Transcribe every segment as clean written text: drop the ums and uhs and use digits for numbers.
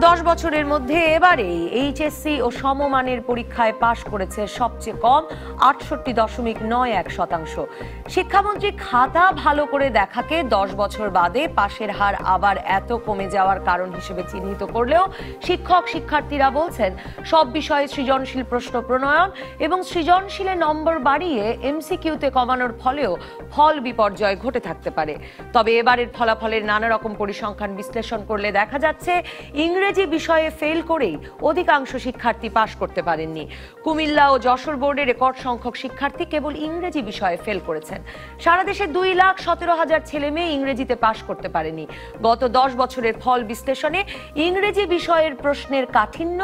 10 বছরের মধ্যে এবারে এইচএসসি ও সমমানের পরীক্ষায় পাশ করেছে সবচেয়ে কম 68.91%। শিক্ষামন্ত্রী খাতা ভালো করে দেখাকে 10 বছর বাদে পাশের হার আবার এত কমে যাওয়ার কারণ হিসেবে চিহ্নিত করলেও শিক্ষক শিক্ষার্থীরা বলছেন সব বিষয়ে সৃজনশীল প্রশ্ন প্রণয়ন এবং সৃজনশীলে নম্বর বাড়িয়ে এমসিকিউতে কমানোর ফলেও ফল বিপর্যয় ঘটে থাকতে পারে। তবে এবারের ফলাফলের নানা রকম পরিসংখ্যান বিশ্লেষণ করলে দেখা যাচ্ছে ইংরেজি বিষয়ে ফেল করেই অধিকাংশ শিক্ষার্থী পাশ করতে পারেননি। কুমিল্লা ও যশোর বোর্ডে রেকর্ড সংখ্যক শিক্ষার্থী কেবল ইংরেজি বিষয়ে ফেল করেছেন। সারা দেশে 2,17,000 ছেলে মেয়ে ইংরেজিতে পাশ করতে পারেনি। গত 10 বছরের ফল বিশ্লেষণে ইংরেজি বিষয়ের প্রশ্নের কাঠিন্য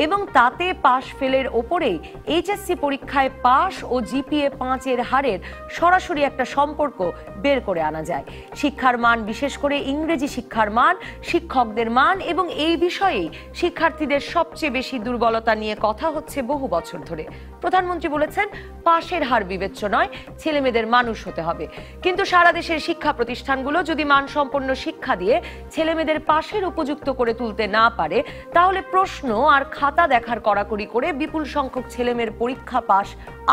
এবং তাতে পাশ ফেলের ওপরেই এইচএসসি পরীক্ষায় পাশ ও জিপিএ 5-এর হারের সরাসরি একটা সম্পর্ক বের করে আনা যায়। শিক্ষার মান, বিশেষ করে ইংরেজি শিক্ষার মান, শিক্ষকদের মান এবং এই বিষয়েই শিক্ষার্থীদের সবচেয়ে বেশি দুর্বলতা নিয়ে কথা হচ্ছে বহু বছর ধরে। প্রধানমন্ত্রী বলেছেন পাশের হার বিবেচ্য নয়, ছেলেমেয়েদের মানুষ হতে হবে। কিন্তু সারা দেশের শিক্ষা প্রতিষ্ঠানগুলো যদি মানসম্পন্ন শিক্ষা দিয়ে ছেলেমেয়েদের পাশের উপযুক্ত করে তুলতে না পারে, তাহলে প্রশ্ন আর খাতা দেখার কড়াকড়ি করে বিপুল সংখ্যক ছেলেমেয়ের পরীক্ষা পাস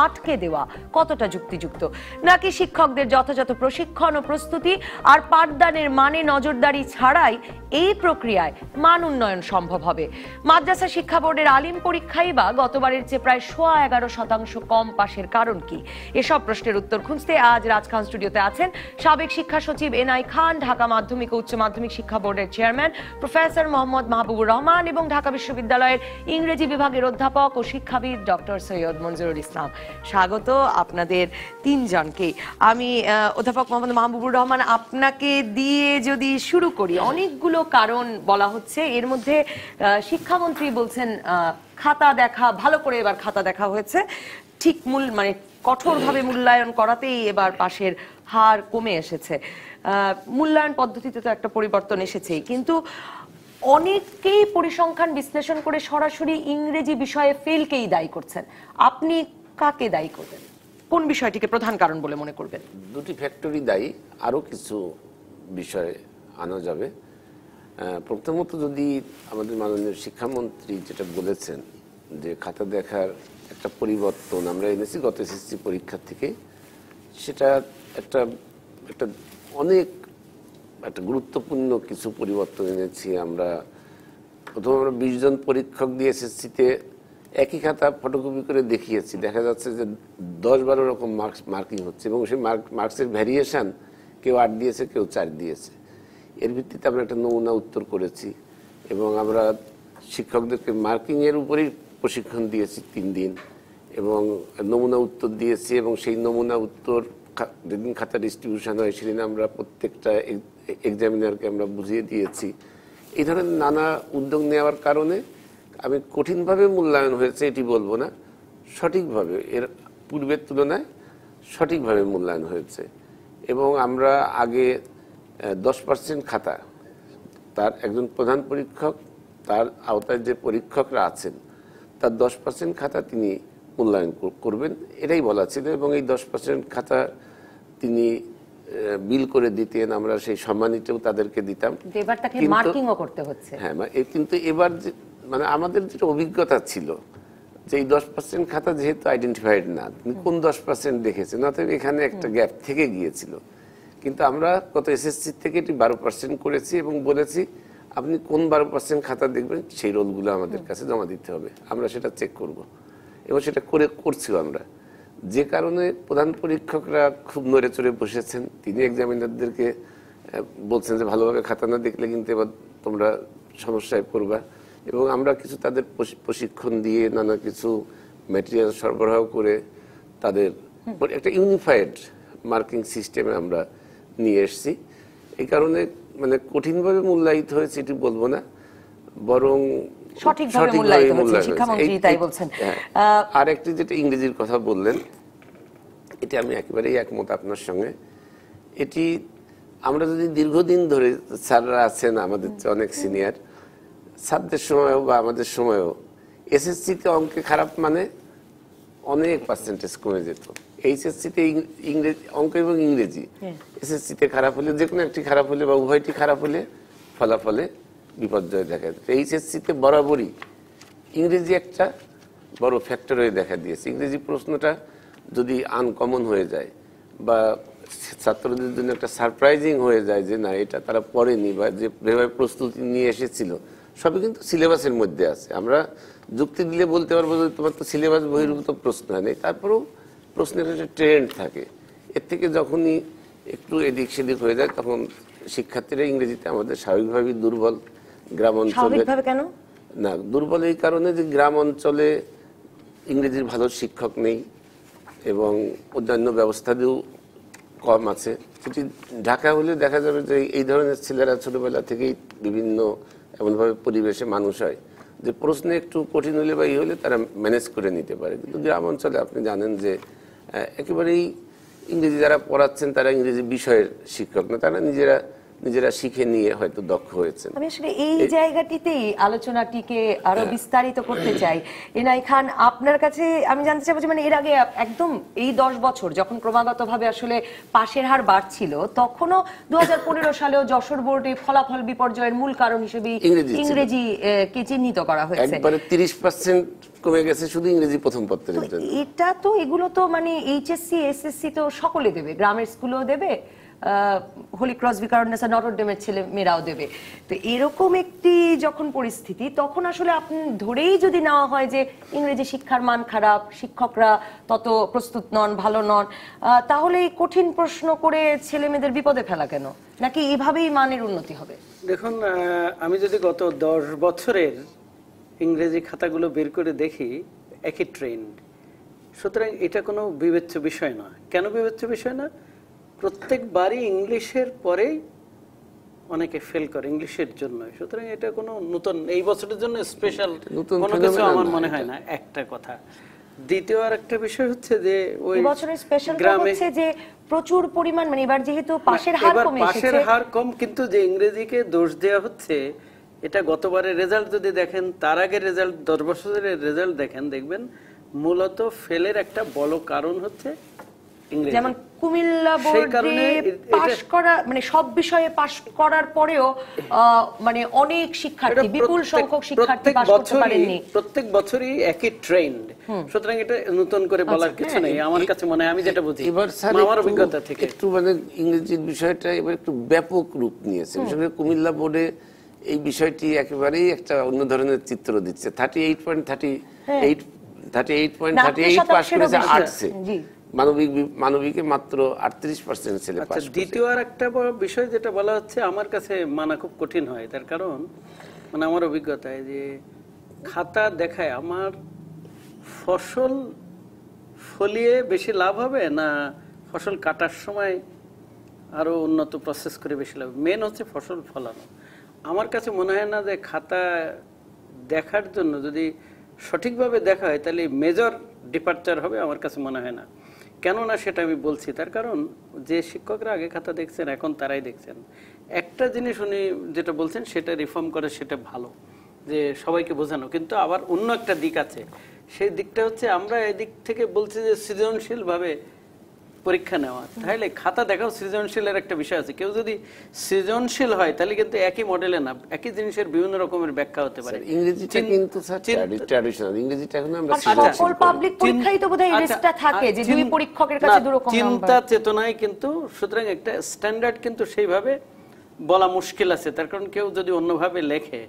আটকে দেওয়া কতটা যুক্তিযুক্ত? নাকি শিক্ষকদের যথাযথ প্রশিক্ষণ ও প্রস্তুতি আর পাঠদানের মানে নজরদারি ছাড়াই এই প্রক্রিয়ায় মান উন্নয়ন সম্ভব হবে? মাদ্রাসা শিক্ষা বোর্ডের আলিম পরীক্ষাই বা গতবারের চেয়ে প্রায় 11.5% কম পাশের কারণ কি? এসব প্রশ্নের উত্তর খুঁজতে আজ রাজখান স্টুডিওতে আছেন সাবেক শিক্ষা সচিব এনআই খান, ঢাকা মাধ্যমিক ও উচ্চ মাধ্যমিক শিক্ষা বোর্ডের চেয়ারম্যান প্রফেসর মোহাম্মদ মাহবুবুর রহমান এবং ঢাকা বিশ্ববিদ্যালয়ের ইংরেজি বিভাগের অধ্যাপক ও শিক্ষাবিদ ডক্টর সৈয়দ মঞ্জুরুল ইসলাম। স্বাগত আপনাদের তিনজনকে। আমি অধ্যাপক মোহাম্মদ মাহবুবুর রহমান, আপনাকে দিয়ে যদি শুরু করি। অনেকগুলো কারণ বলা হচ্ছে, এর মধ্যে শিক্ষামন্ত্রী বলছেন খাতা দেখা ভালো করে, এবার খাতা দেখা হয়েছে, ঠিক মানে কঠোরভাবে মূল্যায়ন করাতেই এবার পাশের হার কমে এসেছে। মূল্যায়ন পদ্ধতিতে তো একটা পরিবর্তন এসেছেই, কিন্তু অনেকেই পরিসংখ্যান বিশ্লেষণ করে সরাসরি ইংরেজি বিষয়ে ফেলকেই দায়ী করছেন। আপনি কাকে দায়ী করবেন? কোন বিষয়টিকে প্রধান কারণ বলে মনে করবেন? দুটি ফ্যাক্টরি দায়ী, আরো কিছু বিষয় আনা যাবে। প্রথমত, যদি আমাদের মাননীয় শিক্ষামন্ত্রী যেটা বলেছেন যে খাতা দেখার একটা পরিবর্তন আমরা এনেছি গত এসএসসি পরীক্ষা থেকে, সেটা একটা অনেক একটা গুরুত্বপূর্ণ কিছু পরিবর্তন এনেছি আমরা। প্রথমে আমরা 20 জন পরীক্ষক দিয়ে এসএসসিতে একই খাতা ফটোকপি করে দেখিয়েছি। দেখা যাচ্ছে যে 10-12 রকম মার্কিং হচ্ছে এবং সেই মার্কসের ভ্যারিয়েশন কেউ 8 দিয়েছে, কেউ 4 দিয়েছে। এর ভিত্তিতে আমরা একটা নমুনা উত্তর করেছি এবং আমরা শিক্ষকদেরকে মার্কিংয়ের উপরেই প্রশিক্ষণ দিয়েছি 3 দিন এবং নমুনা উত্তর দিয়েছি এবং সেই নমুনা উত্তর যেদিন খাতা ডিস্ট্রিবিউশন হয় সেদিন আমরা প্রত্যেকটা এক্সামিনারকে আমরা বুঝিয়ে দিয়েছি। এই ধরনের নানা উদ্যোগ নেওয়ার কারণে আমি কঠিনভাবে মূল্যায়ন হয়েছে এটি বলবো না, সঠিকভাবে এর পূর্বের তুলনায় সঠিকভাবে মূল্যায়ন হয়েছে। এবং আমরা আগে 10% খাতা, তার একজন প্রধান পরীক্ষক, তার আওতায় যে পরীক্ষকরা আছেন তার 10% খাতা তিনি মূল্যায়ন করবেন, এটাই বলা ছিল। এবং এই 10% খাতা তিনি বিল করে দিতেন, আমরা সেই সম্মানিতও তাদেরকে দিতাম। হ্যাঁ, কিন্তু এবার মানে আমাদের যেটা অভিজ্ঞতা ছিল যে এই 10% খাতা যেহেতু আইডেন্টিফাইড না, তিনি কোন 10% দেখেছেন, অতএব এখানে একটা গ্যাপ থেকে গিয়েছিল। কিন্তু আমরা গত এসএসসি থেকে এটি 12% করেছি এবং বলেছি আপনি কোন 12% খাতা দেখবেন সেই রোলগুলো আমাদের কাছে জমা দিতে হবে, আমরা সেটা চেক করব এবং সেটা করছিও আমরা। যে কারণে প্রধান পরীক্ষকরা খুব নড়ে চড়ে বসেছেন। তিনি এক্সামিনারদেরকে বলছেন যে ভালোভাবে খাতা না দেখলে কিন্তু এবার তোমরা সমস্যায় পড়বা। এবং আমরা কিছু তাদের প্রশিক্ষণ দিয়ে নানা কিছু ম্যাটেরিয়াল সরবরাহ করে তাদের একটা ইউনিফাইড মার্কিং সিস্টেমে আমরা নিয়ে এসেছি। এই কারণে মানে কঠিনভাবে মূল্যায়িত হয়েছে এটি বলবো না, বরং সঠিকভাবে মূল্যায়িত হয়েছে। আর একটি যেটা ইংরেজির কথা বললেন, এটি আমি একেবারেই একমত আপনার সঙ্গে। এটি আমরা যদি দীর্ঘদিন ধরে, স্যাররা আছেন আমাদের অনেক সিনিয়র, স্যারদের সময়ও বা আমাদের সময়ও এসএসসিতে অঙ্কে খারাপ মানে অনেক পার্সেন্টেজ কমে যেত। এইচএসসিতে ইংরেজি, অঙ্ক এবং ইংরেজি এসএসসিতে খারাপ হলে, যে কোনো একটি খারাপ হলে বা উভয়টি খারাপ হলে ফলাফলে বিপর্যয় দেখা দিচ্ছে। এইচএসসিতে বরাবরই ইংরেজি একটা বড় ফ্যাক্টর হয়ে দেখা দিয়েছে। ইংরেজি প্রশ্নটা যদি আনকমন হয়ে যায় বা ছাত্রদের জন্য একটা সারপ্রাইজিং হয়ে যায় যে না এটা তারা পড়েনি বা যেভাবে প্রস্তুতি নিয়ে এসেছিল সবই কিন্তু সিলেবাসের মধ্যে আছে। আমরা যুক্তি দিলে বলতে পারবো যে তোমার তো সিলেবাস বহির্ভূত প্রশ্ন হয় নাই, তারপরেও প্রশ্নের একটা ট্রেন্ড থাকে। এর থেকে যখনই একটু এদিক সেদিক হয়ে যায় তখন শিক্ষার্থীরা ইংরেজিতে আমাদের স্বাভাবিকভাবেই দুর্বল। গ্রাম অঞ্চলে স্বাভাবিকভাবে কেন? না, দুর্বল এই কারণে যে গ্রাম অঞ্চলে ইংরেজির ভালো শিক্ষক নেই এবং অন্যান্য ব্যবস্থা দিয়েও কম আছে। সেটি ঢাকা হলে দেখা যাবে যে এই ধরনের ছেলেরা ছোটবেলা থেকেই বিভিন্ন এমনভাবে পরিবেশে মানুষ হয় যে প্রশ্নে একটু কঠিন হলে বা ই হলে তারা ম্যানেজ করে নিতে পারে। কিন্তু গ্রাম অঞ্চলে আপনি জানেন যে একেবারেই ইংরেজি যারা পড়াচ্ছেন তারা ইংরেজি বিষয়ের শিক্ষক না, তারা নিজেরা শিখে নিয়ে হয়তো দক্ষ হয়েছেন। আমি আসলে এই জায়গাটিতেই আলোচনাটিকে আরো বিস্তারিত করতে চাই। এনাই খান, আপনার কাছে আমি জানতে চাইবো যে মানে এর আগে একদম এই 10 বছর যখন ক্রমাগতভাবে আসলে পাশের হার বাড়ছিল তখনও 2015 সালেও যশোর বোর্ডে ফলাফল বিপর্যয়ের মূল কারণ হিসেবে ইংরেজি কে চিহ্নিত করা হয়েছে। একবারে 30% কমে গেছে শুধু ইংরেজি প্রথম পত্রের জন্য। এটা তো এগুলো তো মানে এইচএসসি এসএসসি তো সকলে দেবে, গ্রামের স্কুলও দেবে, হোলি ক্রস বিকারুন্নেসা নটর ডেমের ছেলে মেয়েরাও দেবে। তো এরকম একটি যখন পরিস্থিতি তখন আসলে আপনি ধরেই যদি নেওয়া হয় যে ইংরেজি শিক্ষার মান খারাপ, শিক্ষকরা তত প্রস্তুত নন, ভালো নন, তাহলে এই কঠিন প্রশ্ন করে ছেলে মেয়েদের বিপদে ফেলা কেন? নাকি এভাবেই মানের উন্নতি হবে? দেখুন, আমি যদি গত 10 বছরের ইংরেজি খাতাগুলো বের করে দেখি একই ট্রেন্ড, সুতরাং এটা কোনো বিবেচ্য বিষয় নয়। কেন বিবেচ্য বিষয় না? প্রত্যেকবারই ইংলিশের পরেই অনেকে ফেল করে ইংলিশের জন্য, সুতরাং এটা কোনো নতুন এই বছরের জন্য স্পেশাল কোনো কিছু আমার মনে হয় না। একটা কথা। দ্বিতীয় আর একটা বিষয় হচ্ছে যে ওই বছরের স্পেশাল হচ্ছে যে প্রচুর পরিমাণ মানে এবার যেহেতু পাশের হার কমে এসেছে, পাশের হার কম, কিন্তু যে ইংরেজিকে দোষ দেওয়া হচ্ছে এটা গতবারের রেজাল্ট যদি দেখেন, তার আগের রেজাল্ট 10 বছরের রেজাল্ট দেখেন, দেখবেন মূলত ফেলের একটা বড় কারণ হচ্ছে ইংরেজি। যেমন কুমিল্লা বোর্ডে পাশ করা মানে সব বিষয়ে পাশ করার পরেও মানে অনেক শিক্ষার্থী, বিপুল সংখ্যক শিক্ষার্থী পাশ করতে পারেননি। প্রত্যেক বছরই একই ট্রেন্ড, সুতরাং এটা নতুন করে বলার কিছু নেই আমার কাছে মনে হয়, আমি যেটা বুঝি আমার অভিজ্ঞতা থেকে। একটু মানে ইংরেজির বিষয়টা এবার একটু ব্যাপক রূপ নিয়েছে, বিশেষ করে কুমিল্লা বোর্ডে এই বিষয়টি একেবারেই একটা অন্য ধরনের চিত্র দিচ্ছে। 38.38 পাস করেছে আর্টসে, মানবিকে মাত্র 38% ছেলে পাস করেছে। দ্বিতীয় আর একটা বিষয় যেটা বলা হচ্ছে আমার কাছে মানা খুব কঠিন হয়, তার কারণ মানে আমার অভিজ্ঞতায় যে খাতা দেখায় আমার ফসল ফলিয়ে বেশি লাভ হবে না ফসল কাটার সময় আরো উন্নত প্রসেস করে বেশি লাভ, মেন হচ্ছে ফসল ফলানো। আমার কাছে মনে হয় না যে খাতা দেখার জন্য যদি সঠিকভাবে দেখা হয় তাহলে মেজর ডিপার্চার হবে, আমার কাছে মনে হয় না। কেননা সেটা আমি বলছি, তার কারণ যে শিক্ষকরা আগে খাতা দেখছেন এখন তারাই দেখছেন। একটা জিনিস উনি যেটা বলছেন সেটা রিফর্ম করে, সেটা ভালো যে সবাইকে বোঝানো, কিন্তু আবার অন্য একটা দিক আছে, সেই দিকটা হচ্ছে আমরা এদিক থেকে বলছি যে সৃজনশীল ভাবে পরীক্ষা নেওয়া। তাহলে খাতা দেখাও সৃজনশীলের একটা বিষয় আছে, কেউ যদি সৃজনশীল হয় তাহলে কিন্তু একই মডেলে না, একই জিনিসের বিভিন্ন রকমের ব্যাখ্যা হতে পারে। ইংরেজিটা কিন্তু ট্র্যাডিশনাল, ইংরেজিটা এখন আমরা সকল পাবলিক পরীক্ষায় তো বোধহয় রিস্কটা থাকে যে দুই পরীক্ষকের কাছে দুই রকম চিন্তা চেতনায়, কিন্তু সুতরাং একটা স্ট্যান্ডার্ড কিন্তু সেইভাবে বলা মুশকিল আছে, তার কারণ কেউ যদি অন্যভাবে লেখে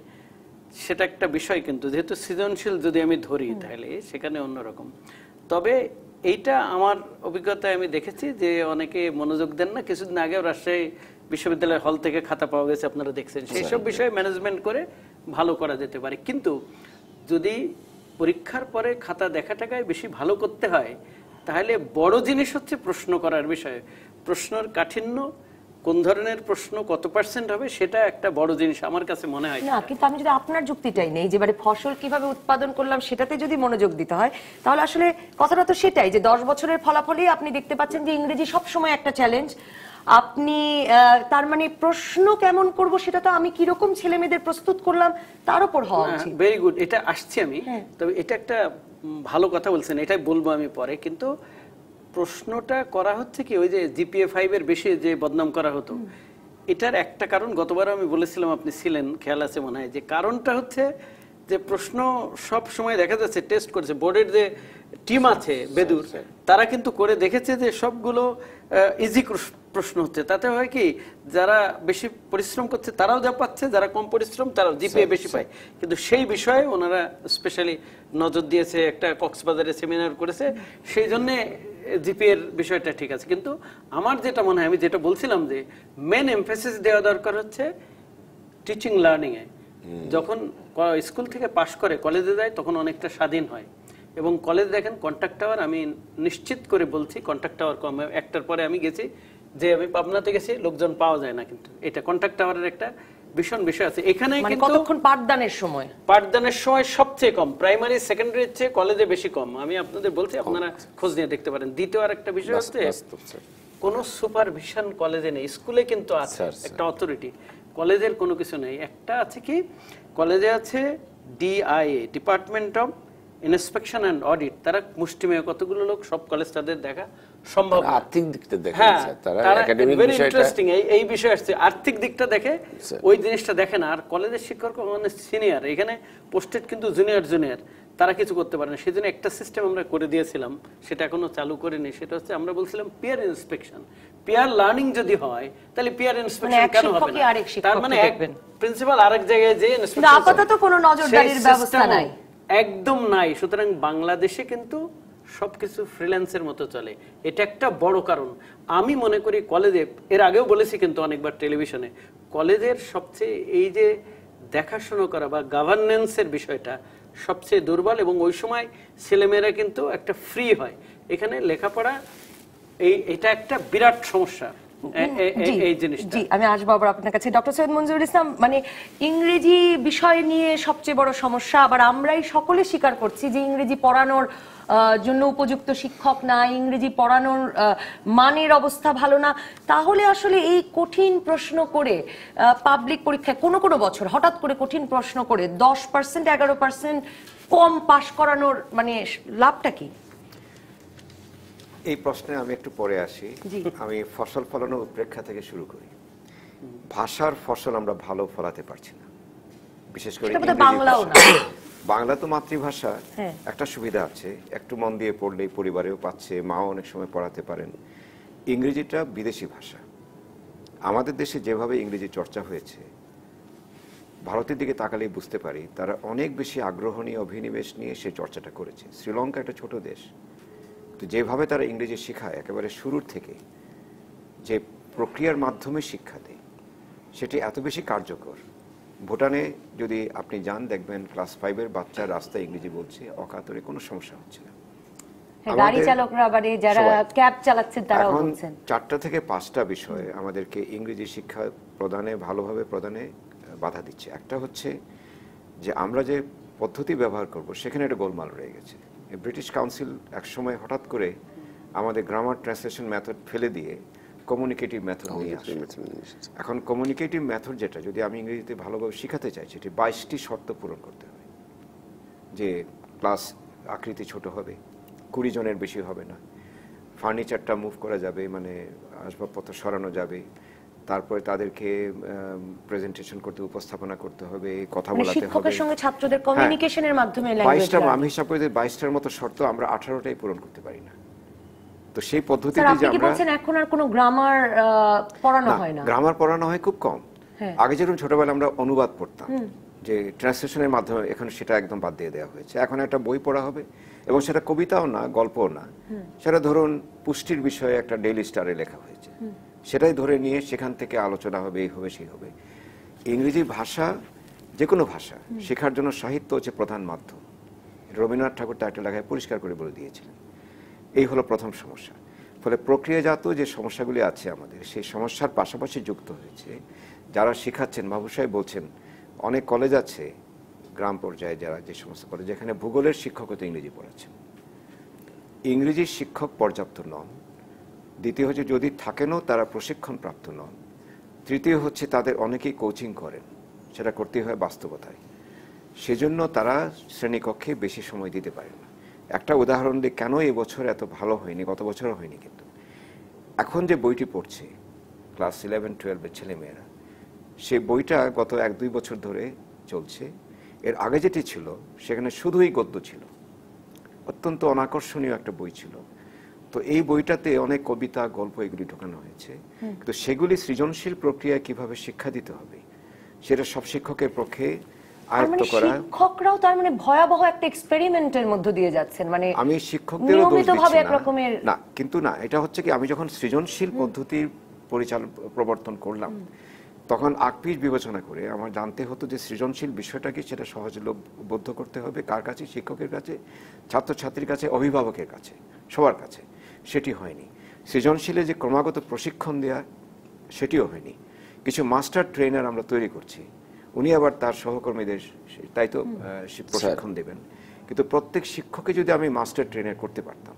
সেটা একটা বিষয়, কিন্তু যেহেতু সৃজনশীল যদি আমি ধরি তাহলে সেখানে অন্যরকম। তবে এইটা আমার অভিজ্ঞতায় আমি দেখেছি যে অনেকে মনোযোগ দেন না। কিছুদিন আগেও রাজশাহী বিশ্ববিদ্যালয়ের হল থেকে খাতা পাওয়া গেছে, আপনারা দেখছেন। সেই সব বিষয়ে ম্যানেজমেন্ট করে ভালো করা যেতে পারে, কিন্তু যদি পরীক্ষার পরে খাতা দেখাটাকে বেশি ভালো করতে হয় তাহলে বড় জিনিস হচ্ছে প্রশ্ন করার বিষয়, প্রশ্নের কাঠিন্য, কোন ধরনের প্রশ্ন কত পার্সেন্ট হবে, সেটা একটা বড় জিনিস আমার কাছে মনে হয় না। কিন্তু আমি যদি আপনার যুক্তিটাই নেই যে মানে ফসল কিভাবে উৎপাদন করলাম সেটাতে যদি মনোযোগ দিতে হয় তাহলে আসলে কথাটা তো সেটাই যে 10 বছরের ফলাফলই আপনি দেখতে পাচ্ছেন যে ইংরেজি সব সময় একটা চ্যালেঞ্জ। আপনি তার মানে প্রশ্ন কেমন করব সেটা তো আমি কি রকম ছেলে মেয়েদের প্রস্তুত করলাম তার উপর হওয়া উচিত। ভেরি গুড, এটা আসছি আমি। তবে এটা একটা ভালো কথা বলছেন, এটাই বলবো আমি পরে। কিন্তু প্রশ্নটা করা হচ্ছে কি, ওই যে জিপিএ 5 এর বেশি যে বদনাম করা হতো, এটার একটা কারণ গতবার আমি বলেছিলাম, আপনি ছিলেন, খেয়াল আছে মনে হয়, যে কারণটা হচ্ছে যে প্রশ্ন সব সময় দেখা যাচ্ছে টেস্ট করেছে বোর্ডের যে টিম আছে বেদুর, তারা কিন্তু করে দেখেছে যে সবগুলো ইজি প্রশ্ন হচ্ছে। তাতে হয় কি, যারা বেশি পরিশ্রম করছে তারাও যা পাচ্ছে, যারা কম পরিশ্রম তারাও জিপিএ বেশি পায়। কিন্তু সেই বিষয়ে ওনারা স্পেশালি নজর দিয়েছে, একটা কক্সবাজারে সেমিনার করেছে, সেই জন্যে জিপিএর বিষয়টা ঠিক আছে। কিন্তু আমার যেটা মনে হয়, আমি যেটা বলছিলাম যে মেন এমফেসিস দেওয়া দরকার হচ্ছে টিচিং লার্নিং এ। যখন স্কুল থেকে পাশ করে কলেজে যায় তখন অনেকটা স্বাধীন হয়। এবং কলেজ দেখেন কন্ট্যাক্ট টাওয়ার, আমি নিশ্চিত করে বলছি কন্ট্যাক্ট টাওয়ার কম। একটার পরে আমি গেছি, যে আমি পাবনাতে গেছি, লোকজন পাওয়া যায় না, কিন্তু এটা কন্ট্যাক্ট টাওয়ারের একটা ভীষণ বিষয় আছে। এখানে কিন্তু কতক্ষণ পাঠদানের সময় সবচেয়ে কম, প্রাইমারি সেকেন্ডারির চেয়ে কলেজে বেশি কম। আমি আপনাদের বলছি, আপনারা খোঁজ নিয়ে দেখতে পারেন। দ্বিতীয় আর একটা বিষয় হচ্ছে কোনো সুপারভিশন কলেজে নেই। স্কুলে কিন্তু আছে একটা অথরিটি, কলেজের কোনো কিছু নেই। একটা আছে কি, কলেজে আছে DIA, department of inspection and audit. তারা মুষ্টিমেয় কতগুলো লোক, সব কলেজ তাদের দেখা সম্ভব। আর্থিক দিকটা দেখে, হ্যাঁ, তারা তারা একাডেমিক ভেরি বিষয়টা, ইন্টারেস্টিং এই বিষয় আসছে, আর্থিক দিকটা দেখে, ওই জিনিসটা দেখে না। আর কলেজের শিক্ষক মানে সিনিয়র, এখানে পোস্টেড কিন্তু জুনিয়র, তারা কিছু করতে পারে না। সেজন্য একটা সিস্টেম আমরা করে দিয়েছিলাম, সেটা এখনো চালু করিনি। সেটা হচ্ছে আমরা বলছিলাম পিয়ার ইন্সপেকশন। পিয়ার লার্নিং যদি হয় তাহলে পিয়ার ইন্সপেকশন কেন হবে না? তার মানে এক প্রিন্সিপাল আরেক জায়গায় যে ইন্সপেকশন, আপাতত কোনো নজরদারির ব্যবস্থা নাই, একদম নাই। সুতরাং বাংলাদেশে কিন্তু সবকিছু ফ্রিল্যান্সের মতো চলে। এটা একটা বড় কারণ। আমি মনে করি কলেজে, এর আগেও বলেছি কিন্তু অনেকবার টেলিভিশনে, কলেজের সবচেয়ে এই যে দেখাশোনা করা বা গভর্নেন্সের বিষয়টা সবচেয়ে দুর্বল। এবং ওই সময় ছেলেমেয়েরা কিন্তু একটা ফ্রি হয়। এখানে লেখাপড়া এটা একটা বিরাট সমস্যা। এই জিনিসটা আমি আসবো আবার আপনার কাছে। ডক্টর সৈয়দ মঞ্জুরুল ইসলাম, মানে ইংরেজি বিষয় নিয়ে সবচেয়ে বড় সমস্যা, আবার আমরাই সকলে স্বীকার করছি যে ইংরেজি পড়ানোর জন্য উপযুক্ত শিক্ষক না, ইংরেজি পড়ানোর মানের অবস্থা ভালো না। তাহলে আসলে এই কঠিন প্রশ্ন করে পাবলিক পরীক্ষায় কোনো বছর হঠাৎ করে কঠিন প্রশ্ন করে 10% 11% কম পাশ করানোর মানে লাভটা কি? এই প্রশ্নে আমি একটু পরে আসি। আমি ফসল ফলানোর উপেক্ষা থেকে শুরু করি। ভাষার ফসল আমরা ভালো ফলাতে পারছি না, বিশেষ করে বাংলা তো মাতৃভাষা। একটা সুবিধা আছে, একটু মন দিয়ে পড়লেই পরিবারেও পাচ্ছে, মাও অনেক সময় পড়াতে পারেন। ইংরেজিটা বিদেশি ভাষা। আমাদের দেশে যেভাবে ইংরেজি চর্চা হয়েছে, ভারতের দিকে তাকালেই বুঝতে পারি তারা অনেক বেশি আগ্রহ নিয়ে, অভিনিবেশ নিয়ে সে চর্চাটা করেছে। শ্রীলঙ্কা একটা ছোট দেশ, তো যেভাবে তারা ইংরেজি শেখায় একেবারে শুরুর থেকে, যে প্রক্রিয়ার মাধ্যমে শিক্ষা দেয়, সেটি এত বেশি কার্যকর। ভুটানে যদি আপনি যান, দেখবেন ক্লাস 5-এর বাচ্চা রাস্তায় ইংরেজি বলছে, অকাতরে কোনো সমস্যা হচ্ছে না। গাড়ি চালকরা, মানে যারা ক্যাব চালাচ্ছেন তারাও বলছেন 4টা থেকে 5টা বিষয়ে আমাদেরকে ইংরেজি শিক্ষা প্রদানে, ভালোভাবে প্রদানে বাধা দিচ্ছে। একটা হচ্ছে যে আমরা যে পদ্ধতি ব্যবহার করব সেখানে একটা গোলমাল রয়ে গেছে। ব্রিটিশ কাউন্সিল একসময় হঠাৎ করে আমাদের গ্রামার ট্রান্সলেশন মেথড ফেলে দিয়ে কমিউনিকেটিভ মেথড নিয়ে আসে। এখন কমিউনিকেটিভ মেথড যেটা, যদি আমি ইংরেজিতে ভালোভাবে শেখাতে চাই, সেটি 22টি শর্ত পূরণ করতে হবে। যে ক্লাস আকৃতি ছোট হবে, 20 জনের বেশি হবে না, ফার্নিচারটা মুভ করা যাবে, মানে আসবাবপত্র সরানো যাবে, তারপরে তাদেরকে প্রেজেন্টেশন করতে, উপস্থাপনা করতে হবে, কথা বলাতে হবে, শিক্ষকের সঙ্গে ছাত্রদের কমিউনিকেশনের মাধ্যমে ল্যাঙ্গুয়েজ। 22টা, আমি হিসাব করে 22টার মতো শর্ত আমরা 18টাই পূরণ করতে পারি না। তো সেই পদ্ধতিতে যে আপনি কি বলছেন এখন আর কোনো গ্রামার পড়ানো হয় না? গ্রামার পড়ানো হয় খুব কম। আগে যেরকম ছোটবেলায় আমরা অনুবাদ পড়তাম, যে ট্রান্সলেশনের মাধ্যমে, এখন সেটা একদম বাদ দিয়ে দেওয়া হয়েছে। এখন একটা বই পড়া হবে, এবং সেটা কবিতাও না, গল্পও না, সেটা ধরুন পুষ্টির বিষয়ে একটা ডেইলি স্টারে লেখা হয়েছে, সেটাই ধরে নিয়ে সেখান থেকে আলোচনা হবে, এই হবে সেই হবে। ইংরেজি ভাষা, যে কোনো ভাষা শেখার জন্য সাহিত্য হচ্ছে প্রধান মাধ্যম। রবীন্দ্রনাথ ঠাকুর তার একটা লেখায় পরিষ্কার করে বলে দিয়েছিলেন। এই হলো প্রথম সমস্যা। ফলে প্রক্রিয়াজাত যে সমস্যাগুলি আছে আমাদের, সেই সমস্যার পাশাপাশি যুক্ত হয়েছে যারা শেখাচ্ছেন। বাবু সাহেব বলছেন অনেক কলেজ আছে গ্রাম পর্যায়ে, যারা যে সমস্ত কলেজ, যেখানে ভূগোলের শিক্ষকতা ইংরেজি পড়াচ্ছেন, ইংরেজি শিক্ষক পর্যাপ্ত নন। দ্বিতীয় হচ্ছে যদি থাকেনও তারা প্রশিক্ষণ প্রাপ্ত নন। তৃতীয় হচ্ছে তাদের অনেকেই কোচিং করেন, সেটা করতে হয় বাস্তবতায়, সেজন্য তারা শ্রেণীকক্ষে বেশি সময় দিতে পারে না। একটা উদাহরণ দিই, কেন এবছর এত ভালো হয়নি, গত বছরও হয়নি, কিন্তু এখন যে বইটি পড়ছে ক্লাস 11-12 এর ছেলেমেয়েরা। সেই বইটা গত 1-2 বছর ধরে চলছে। এর আগে যেটি ছিল সেখানে শুধুই গদ্য ছিল, অত্যন্ত অনাকর্ষণীয় একটা বই ছিল। তো এই বইটাতে অনেক কবিতা, গল্প এগুলি ঢোকানো হয়েছে, কিন্তু সেগুলি সৃজনশীল প্রক্রিয়ায় কিভাবে শিক্ষা দিতে হবে সেটা সব শিক্ষকের পক্ষে আয়ত্ত করা। শিক্ষকরাও তার মানে ভয়াবহ একটা এক্সপেরিমেন্টের মধ্য দিয়ে যাচ্ছেন, মানে আমি শিক্ষকদেরও দোষ নিয়মিতভাবে দিচ্ছি এক রকমের না, কিন্তু না, এটা হচ্ছে কি আমি যখন সৃজনশীল পদ্ধতির প্রবর্তন করলাম তখন আকপিচ বিবেচনা করে আমার জানতে হতো যে সৃজনশীল বিষয়টা কি, সেটা সহজলভ্য করতে হবে কার কাছে, শিক্ষকের কাছে, ছাত্রছাত্রীর কাছে, অভিভাবকের কাছে, সবার কাছে। সেটি হয়নি। সৃজনশীলে যে ক্রমাগত প্রশিক্ষণ দেয়া সেটিও হয়নি। কিছু মাস্টার ট্রেনার আমরা তৈরি করছি, উনি আবার তার সহকর্মীদের তাই তো প্রশিক্ষণ দেবেন, কিন্তু প্রত্যেক শিক্ষককে যদি আমি মাস্টার ট্রেনার করতে পারতাম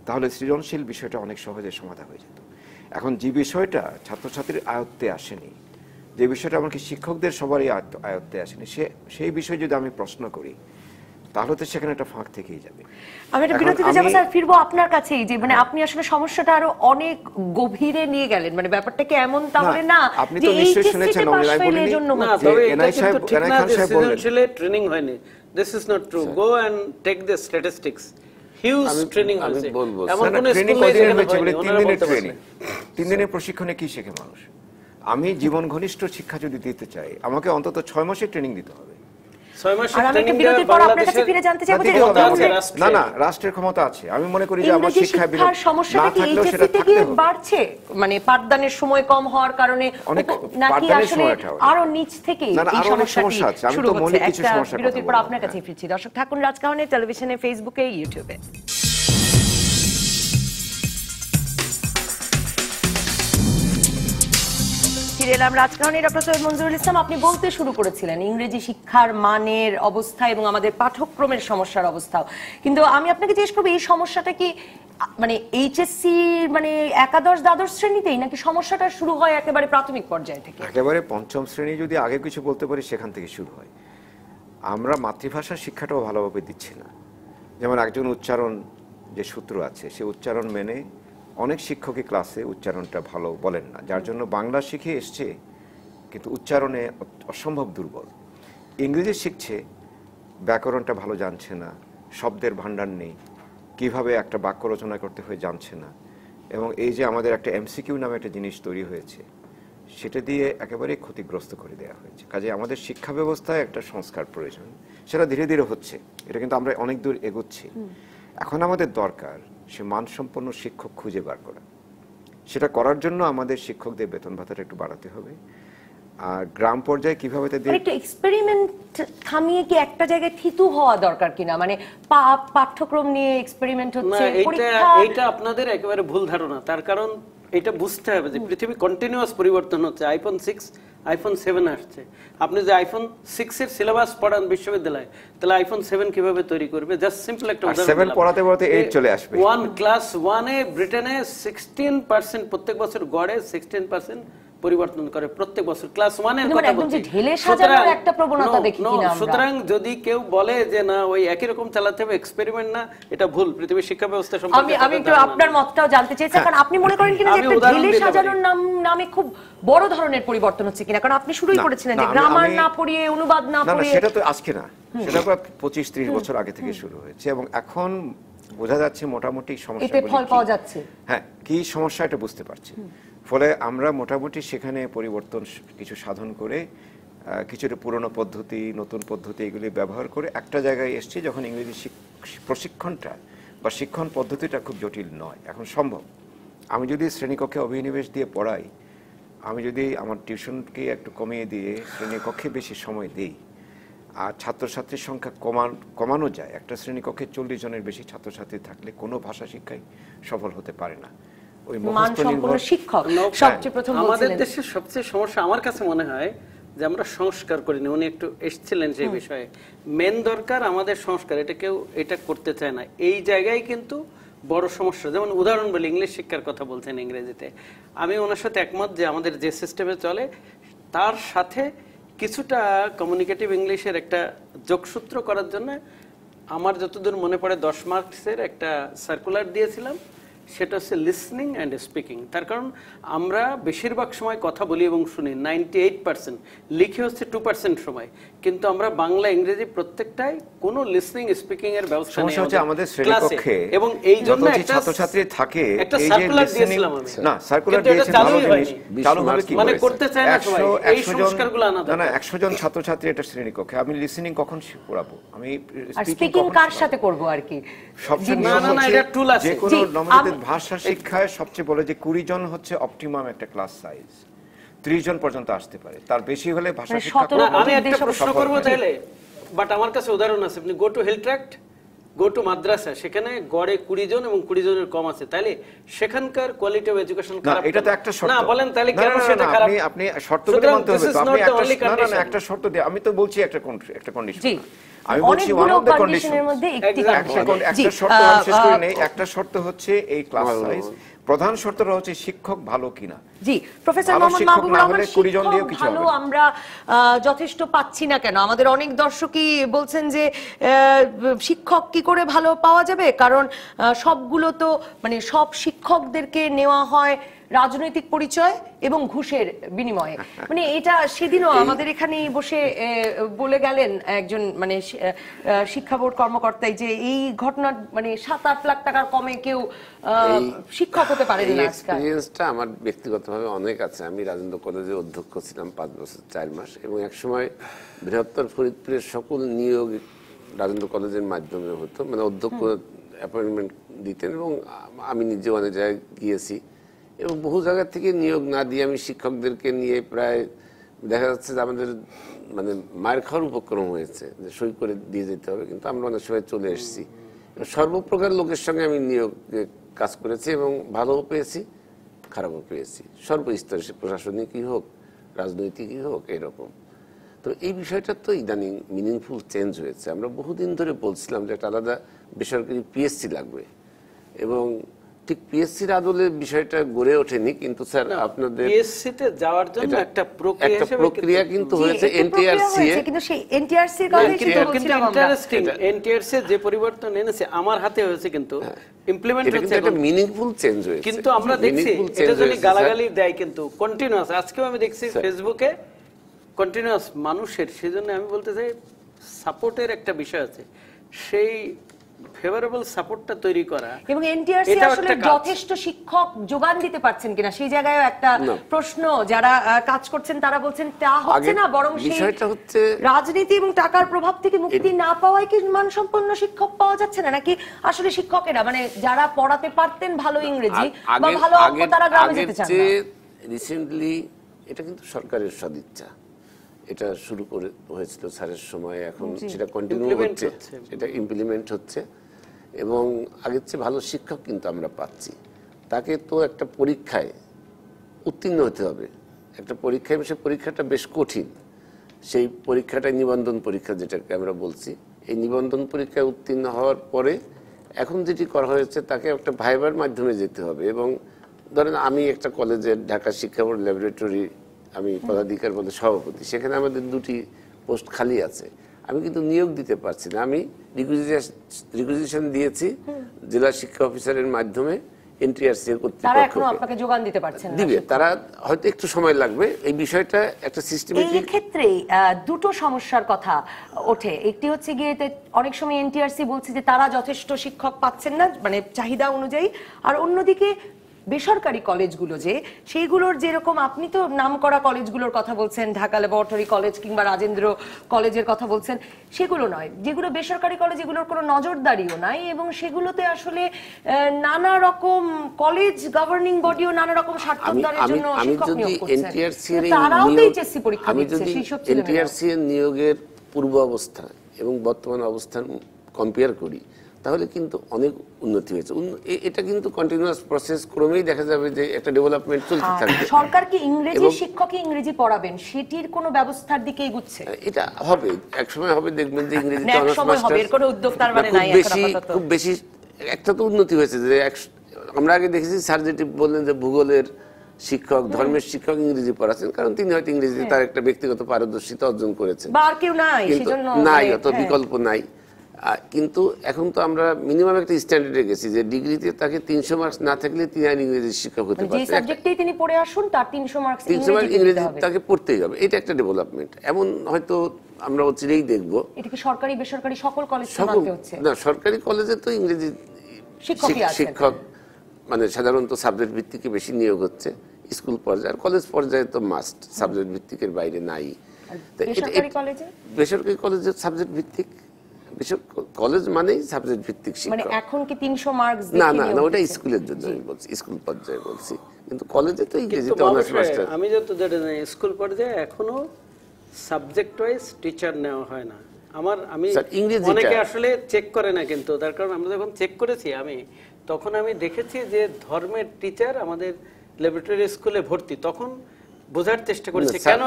তাহলে সৃজনশীল বিষয়টা অনেক সহজে সমাধান হয়ে যেত। এখন যে বিষয়টা ছাত্রছাত্রীর আয়ত্তে আসেনি, যে বিষয়টা এমনকি শিক্ষকদের সবারই আয়ত্তে আসেনি, সেই বিষয়ে যদি আমি প্রশ্ন করি তাহলে তো সেখানে একটা ফাঁক থেকেই যাবে। আমি একটা বিরতিতে যাবো স্যার, ফিরবো আপনার কাছেই, যে মানে আপনি আসলে সমস্যাটা আরো অনেক গভীরে নিয়ে গেলেন, মানে ব্যাপারটা কি এমন তাহলে না আপনি তো নিশ্চয়ই শুনেছেন অনিরাই বলেন না, তবে এটা কিন্তু ঠিক না যে সৃজনশীলে ট্রেনিং হয়নি। This is not true. Go and take the statistics, huge training হয়েছে। এমন কোন স্কুলে হয়েছে বলে 3 দিনের ট্রেনিং, 3 দিনের প্রশিক্ষণে কি শেখে মানুষ? আমি জীবন ঘনিষ্ঠ শিক্ষা যদি দিতে চাই আমাকে অন্তত 6 মাসের ট্রেনিং দিতে হবে। 6 মাসের আর আমি একটা বিরতির পর আপনার কাছে ফিরে জানতে চাইবো যে না না, রাষ্ট্রের ক্ষমতা আছে। আমি মনে করি যে আমার শিক্ষায় শিক্ষার সমস্যাটা কি এইচএসসি থেকে বাড়ছে, মানে পাঠদানের সময় কম হওয়ার কারণে, নাকি আসলে আরো নিচ থেকে এই সমস্যাটি শুরু হচ্ছে? একটা বিরতির পর আপনার কাছে ফিরছি। দর্শক থাকুন রাজকাহনে, টেলিভিশনে, ফেসবুকে, ইউটিউবে। ফিরে এলাম রাজকাহনে। ডক্টর সৈয়দ মনজুরুল ইসলাম, আপনি বলতে শুরু করেছিলেন ইংরেজি শিক্ষার মানের অবস্থা এবং আমাদের পাঠ্যক্রমের সমস্যার অবস্থাও, কিন্তু আমি আপনাকে জিজ্ঞেস করবো এই সমস্যাটা কি মানে এইচএসসি মানে একাদশ দ্বাদশ শ্রেণীতেই, নাকি সমস্যাটা শুরু হয় একেবারে প্রাথমিক পর্যায় থেকে? একেবারে পঞ্চম শ্রেণী যদি আগে কিছু বলতে পারি সেখান থেকে শুরু হয়। আমরা মাতৃভাষার শিক্ষাটাও ভালোভাবে দিচ্ছি না। যেমন একজন উচ্চারণ যে সূত্র আছে সে উচ্চারণ মেনে অনেক শিক্ষকই ক্লাসে উচ্চারণটা ভালো বলেন না, যার জন্য বাংলা শিখে এসছে কিন্তু উচ্চারণে অসম্ভব দুর্বল। ইংরেজি শিখছে, ব্যাকরণটা ভালো জানছে না, শব্দের ভাণ্ডার নেই, কিভাবে একটা বাক্য রচনা করতে হয় জানছে না। এবং এই যে আমাদের একটা এমসিকিউ নামে একটা জিনিস তৈরি হয়েছে সেটা দিয়ে একেবারে ক্ষতিগ্রস্ত করে দেওয়া হয়েছে। কাজে আমাদের শিক্ষা ব্যবস্থায় একটা সংস্কার প্রয়োজন, সেটা ধীরে ধীরে হচ্ছে, এটা কিন্তু আমরা অনেক দূর এগোচ্ছি। এখন আমাদের দরকার সে মানসম্পন্ন শিক্ষক খুঁজে বার করা। সেটা করার জন্য আমাদের শিক্ষকদের বেতন ভাতাটা একটু বাড়াতে হবে। আর গ্রাম পর্যায়ে কিভাবে তাদের একটু এক্সপেরিমেন্ট থামিয়ে কি একটা জায়গায় থিতু হওয়া দরকার কিনা, মানে পাঠ্যক্রম নিয়ে এক্সপেরিমেন্ট হচ্ছে, এইটা আপনাদের একেবারে ভুল ধারণা। তার কারণ এটা বুঝতে হবে যে পৃথিবী কন্টিনিউয়াস পরিবর্তন হচ্ছে। আইফোন 6, আইফোন 7 আসছে। আপনি যে আইফোন 6 এর সিলেবাস পড়ান বিশ্ববিদ্যালয়ে, তাহলে আইফোন 7 কিভাবে তৈরি করবে? জাস্ট সিম্পল একটা উদাহরণ। 7 পড়াতে পড়াতে 8 চলে আসবে। ক্লাস 1 এ ব্রিটেনে 16% প্রত্যেক বছর গড়ে 16% পরিবর্তন করে প্রত্যেক বছর। ক্লাস 1 এর কথা বলছি। ঢেলে সাজানোর একটা প্রবণতা দেখি কিনা আমরা। সুতরাং যদি কেউ বলে যে না ওই একই রকম চালাতে হবে, এক্সপেরিমেন্ট না, এটা ভুল। পৃথিবীর শিক্ষা ব্যবস্থা সম্পর্কে আমি একটু আপনার মতটাও জানতে চাইছি, কারণ আপনি মনে করেন কিনা যে একটা ঢেলে সাজানোর নামে খুব বড় ধরনের পরিবর্তন হচ্ছে কিনা? কারণ আপনি শুরুই করেছিলেন যে গ্রামার না পড়িয়ে, অনুবাদ না পড়িয়ে। সেটা তো আজকে না, সেটা 25-30 বছর আগে থেকে শুরু হয়েছে এবং এখন বোঝা যাচ্ছে মোটামুটি সমস্যাগুলো ফল পাওয়া যাচ্ছে। হ্যাঁ, কি সমস্যা এটা বুঝতে পারছি। ফলে আমরা মোটামুটি সেখানে পরিবর্তন কিছু সাধন করে কিছুটা পুরনো পদ্ধতি, নতুন পদ্ধতি এগুলি ব্যবহার করে একটা জায়গায় এসেছি যখন ইংরেজি প্রশিক্ষণটা বা শিক্ষণ পদ্ধতিটা খুব জটিল নয়, এখন সম্ভব। আমি যদি শ্রেণীকক্ষে অভিনিবেশ দিয়ে পড়াই, আমি যদি আমার টিউশনকে একটু কমিয়ে দিয়ে শ্রেণীকক্ষে বেশি সময় দিই আর ছাত্রছাত্রীর সংখ্যা কমানো যায়, একটা শ্রেণীকক্ষে 40 জনের বেশি ছাত্রছাত্রী থাকলে কোনো ভাষা শিক্ষাই সফল হতে পারে না। আমাদের দেশের সবচেয়ে সমস্যা আমার কাছে মনে হয় যে আমরা সংস্কার করিনি। উনি একটু এসেছিলেন সেই বিষয়ে। মেন দরকার আমাদের সংস্কার, এটা কেউ এটা করতে চায় না। এই জায়গায় কিন্তু বড় সমস্যা। যেমন উদাহরণ বলি, ইংলিশ শিক্ষার কথা বলছেন ইংরেজিতে, আমি ওনার সাথে একমত যে আমাদের যে সিস্টেমে চলে তার সাথে কিছুটা কমিউনিকেটিভ ইংলিশের একটা যোগসূত্র করার জন্য আমার যতদূর মনে পড়ে 10 মার্কসের একটা সার্কুলার দিয়েছিলাম। সেটা হচ্ছে লিসনিং অ্যান্ড স্পিকিং। তার কারণ আমরা বেশিরভাগ সময় কথা বলি এবং শুনি 98%, লিখে হচ্ছে 2% সময়, কিন্তু আমরা বাংলা ইংরেজি প্রত্যেকটাই কোনো লিসনিং স্পিকিং এর ব্যবস্থা নেই সমস্যা হচ্ছে আমাদের শ্রেণীকক্ষে, এবং এই জন্য একটা ছাত্রছাত্রী থাকে, একটা এই যে সার্কুলার listening- দিয়েছিলাম আমি, না সার্কুলার কিন্তু এটা দিয়েছেন চালুই ভালো জিনিস, হয়নি। চালু হবে কি মানে করে? করতে চায় না সবাই, 100 এই 100 জন সংস্কারগুলো আনা না দরকার। 100 জন ছাত্রছাত্রী এটা শ্রেণীকক্ষে, আমি লিসেনিং কখন পড়াবো, আমি আর স্পিকিং স্পিকিং কখন কার শেখাবো? সাথে করব আর কি? সবচেয়ে জি, না, নিয়ম না, হচ্ছে এটা tool আছে। যে কোনো জি, নবজাতক ভাষা শিক্ষায় সবচেয়ে বলে যে 20 জন হচ্ছে অপটিমাম একটা ক্লাস সাইজ, 30 জন পর্যন্ত আসতে পারে, তার বেশি হলে ভাষা মানে শিক্ষা 17 না, আমি একটা দেশ প্রশ্ন সফল করবো হয়। তাহলে, বাট আমার কাছে উদাহরণ আছে। আপনি go to health tract, go to মাদ্রাসা, সেখানে গড়ে 20 জন এবং 20 জনের কম আছে, তাইলে সেখানকার কোয়ালিটি অফ এডুকেশন না খারাপ এটা তো কেন? একটা শর্ত। না বলেন তাহলে না, কেন না, না, সেটা না, খারাপ? আপনি শর্তগুলো সুতরাং মানতে this হবে is তো, not আপনি the only একটা না, না, condition. একটা শর্ত দিয়ে, আমি তো বলছি একটা কন্ডিশন, জি, আমি বলছি ওয়ান অনেকগুলো অফ দ্য কন্ডিশন, কন্ডিশনের মধ্যে একটি Exactly. কন্ডিশন। জি, একটা শর্ত আমি শেষ করে নেই, একটা শর্ত হচ্ছে এই ক্লাস সাইজ, প্রধান শর্তটা হচ্ছে শিক্ষক ভালো কিনা। জি, প্রফেসর ভালো মোহাম্মদ শিক্ষক মাহবুবুর না রহমান, হলে 20 জন দিয়েও শিক্ষক কিছু ভালো হবে না। আমরা যথেষ্ট পাচ্ছি না কেন? আমাদের অনেক দর্শকই বলছেন যে শিক্ষক কি করে ভালো পাওয়া যাবে, কারণ সবগুলো তো মানে সব শিক্ষকদেরকে নেওয়া হয় রাজনৈতিক পরিচয় এবং ঘুষের বিনিময়ে। মানে এটা সেদিনও আমাদের এখানে বসে বলে গেলেন একজন মানে শিক্ষা বোর্ড কর্মকর্তাই যে এই ঘটনা মানে 7-8 লাখ টাকার কমে কেউ শিক্ষক হতে পারেন এই না। এক্সপেরিয়েন্সটা আমার ব্যক্তিগতভাবে অনেক আছে। আমি রাজেন্দ্র কলেজের অধ্যক্ষ ছিলাম 5 বছর 4 মাস, এবং একসময় বৃহত্তর ফরিদপুরের সকল নিয়োগ রাজেন্দ্র কলেজের মাধ্যমে হতো, মানে অধ্যক্ষ অ্যাপয়েন্টমেন্ট দিতেন, এবং আমি নিজে অনেক জায়গায় গিয়েছি, এবং বহু জায়গা থেকে নিয়োগ না দিয়ে আমি শিক্ষকদেরকে নিয়ে প্রায় দেখা যাচ্ছে যে আমাদের মানে মায়ের খাওয়ার উপক্রম হয়েছে, যে সই করে দিয়ে যেতে হবে, কিন্তু আমরা অনেক সময় চলে এসেছি। সর্বপ্রকার লোকের সঙ্গে আমি নিয়োগ কাজ করেছি, এবং ভালোও পেয়েছি খারাপও পেয়েছি, সর্বস্তরে, সে প্রশাসনিকই হোক রাজনৈতিকই হোক এরকম। তো এই বিষয়টা তো ইদানিং মিনিংফুল চেঞ্জ হয়েছে। আমরা বহুদিন ধরে বলছিলাম যে একটা আলাদা বেসরকারি পিএসসি লাগবে, এবং ঠিক পিএসসির আদলে বিষয়টা গড়ে ওঠেনি, কিন্তু স্যার আপনাদের পিএসসি তে যাওয়ার জন্য একটা প্রক্রিয়া হিসেবে প্রক্রিয়া কিন্তু হয়েছে এনটিআরসি এ, কিন্তু সেই এনটিআরসি এর কথাই কিন্তু বলছিলাম আমরা। ইন্টারেস্টিং, এনটিআরসি যে পরিবর্তন এনেছে আমার হাতে হয়েছে, কিন্তু ইমপ্লিমেন্ট এটা হচ্ছে কিন্তু একটা এখন। মিনিংফুল চেঞ্জ হয়েছে, কিন্তু আমরা দেখছি meaningful change এটা যদি হয়েছে, গালাগালি দেয় কিন্তু কন্টিনিউয়াস, আজকেও আমি দেখছি ফেসবুকে কন্টিনিউয়াস মানুষের, সেজন্য আমি বলতে চাই সাপোর্টের একটা বিষয় আছে, সেই ফেভারেবল সাপোর্টটা তৈরি করা, এবং এনটিআরসি এটাও আসলে একটা কাজ। যথেষ্ট শিক্ষক যোগান দিতে পারছেন কিনা সেই জায়গায় একটা প্রশ্ন। যারা কাজ করছেন তারা বলছেন তা হচ্ছে না, বরং সেই বিষয়টা হচ্ছে রাজনীতি এবং টাকার প্রভাব থেকে মুক্তি না পাওয়ায় কি মানসম্পন্ন শিক্ষক পাওয়া যাচ্ছে না, নাকি আসলে শিক্ষকেরা মানে যারা পড়াতে পারতেন ভালো ইংরেজি বা ভালো অঙ্ক তারা গ্রামে যেতে চান না? রিসেন্টলি এটা কিন্তু সরকারের সদিচ্ছা, এটা শুরু করে হয়েছিল স্যারের সময়, এখন সেটা কন্টিনিউ হচ্ছে, এটা ইমপ্লিমেন্ট হচ্ছে, এবং আগের চেয়ে ভালো শিক্ষক কিন্তু আমরা পাচ্ছি। তাকে তো একটা পরীক্ষায় উত্তীর্ণ হতে হবে, একটা পরীক্ষায়, সে পরীক্ষাটা বেশ কঠিন, সেই পরীক্ষাটা নিবন্ধন পরীক্ষা যেটাকে আমরা বলছি, এই নিবন্ধন পরীক্ষায় উত্তীর্ণ হওয়ার পরে এখন যেটি করা হয়েছে তাকে একটা ভাইবার মাধ্যমে যেতে হবে। এবং ধরেন আমি একটা কলেজের ঢাকা শিক্ষা বোর্ড ল্যাবরেটরি, আমি পদাধিকার পদে সভাপতি, সেখানে আমাদের 2টি পোস্ট খালি আছে, আমি কিন্তু নিয়োগ দিতে পারছি না। আমি রিকুইজিশন দিয়েছি জেলা শিক্ষা অফিসারের মাধ্যমে, এনটিআরসি এর তারা এখনো কর্তৃপক্ষ আপনাকে যোগান দিতে পারছেন না। দিবে, তারা হয়তো একটু সময় লাগবে। এই বিষয়টা একটা এই সিস্টেমেটিক, ক্ষেত্রে দুটো সমস্যার কথা ওঠে। একটি হচ্ছে গিয়ে অনেক সময় এনটিআরসি বলছে যে তারা যথেষ্ট শিক্ষক পাচ্ছেন না মানে চাহিদা অনুযায়ী, আর অন্যদিকে বেসরকারি কলেজগুলো যে সেইগুলোর যেরকম আপনি তো নামকরা কলেজগুলোর কথা বলছেন, ঢাকা ল্যাবরেটরি কলেজ কিংবা রাজেন্দ্র কলেজের কথা বলছেন, সেগুলো নয়, যেগুলো বেসরকারি কলেজ, এগুলোর কোনো নজরদারিও নাই, এবং সেগুলোতে আসলে নানা রকম কলেজ গভর্নিং বডিও নানা রকম স্বার্থোদ্ধারের জন্য শিক্ষক নিয়োগ করছেন। তারাও তো এইচএসসি পরীক্ষা দিচ্ছে, সেই সব ছেলেমেয়েরা। এনটিআরসি এর নিয়োগের পূর্ব অবস্থা এবং বর্তমান অবস্থান কম্পেয়ার করি, তাহলে কিন্তু অনেক উন্নতি হয়েছে। এটা কিন্তু কন্টিনিউয়াস প্রসেস, ক্রমেই দেখা যাবে যে একটা ডেভেলপমেন্ট চলতে থাকবে। সরকার কি ইংরেজি শিক্ষককে ইংরেজি পড়াবেন সেটির কোনো ব্যবস্থার দিকে এগুচ্ছে? এটা হবে, এক সময় হবে, দেখবেন যে ইংরেজিতে এক অনার্স সময় হবে, এর কোনো উদ্যোগ তার মানে নাই এখন আপাতত। খুব বেশি একটা তো উন্নতি হয়েছে যে আমরা আগে দেখেছি স্যার যেটি বললেন যে ভূগোলের শিক্ষক, ধর্মের শিক্ষক ইংরেজি পড়াচ্ছেন, কারণ তিনি হয়তো ইংরেজিতে তার একটা ব্যক্তিগত পারদর্শিতা অর্জন করেছেন, বা আর কেউ নাই, কিন্তু সেজন্য নাই, অত বিকল্প নাই। কিন্তু এখন তো আমরা মিনিমাম একটা স্ট্যান্ডার্ডে গেছি যে ডিগ্রিতে তাকে 300 মার্কস না থাকলে তিনি আর ইংরেজি শিক্ষক হতে যে পারছেন। সাবজেক্টেই তিনি পড়ে আসুন তার 300 মার্কস 300 মার্ক ইংরেজি তাকে পড়তেই হবে, এটা একটা ডেভেলপমেন্ট। এমন হয়তো আমরা অচিরেই দেখব। এটা কি সরকারি বেসরকারি সকল কলেজে সকল মানতে হচ্ছে? না, সরকারি কলেজে তো ইংরেজি শিক্ষক মানে সাধারণত সাবজেক্ট ভিত্তিকে বেশি নিয়োগ হচ্ছে স্কুল পর্যায়ে, আর কলেজ পর্যায়ে তো মাস্ট সাবজেক্ট ভিত্তিকের বাইরে নাই। বেসরকারি কলেজে বেসরকারি কলেজে সাবজেক্ট ভিত্তিক, কলেজ মানেই সাবজেক্ট ভিত্তিক মানে শিক্ষা। এখন কি 300 মার্কস না না না, ওটা স্কুলের জন্য আমি বলছি, স্কুল পর্যায়ে বলছি। কিন্তু কলেজে তো ইংরেজিতে অনার্স মাস্টার। আমি যত জানি স্কুল পর্যায়ে এখনো সাবজেক্ট ওয়াইজ টিচার নেওয়া হয় না। আমি অনেকে আসলে চেক করে না, কিন্তু তার কারণ আমরা যখন চেক করেছি তখন আমি দেখেছি যে ধর্মের টিচার আমাদের ল্যাবরেটরি স্কুলে ভর্তি, তখন বোঝার চেষ্টা করেছি কেন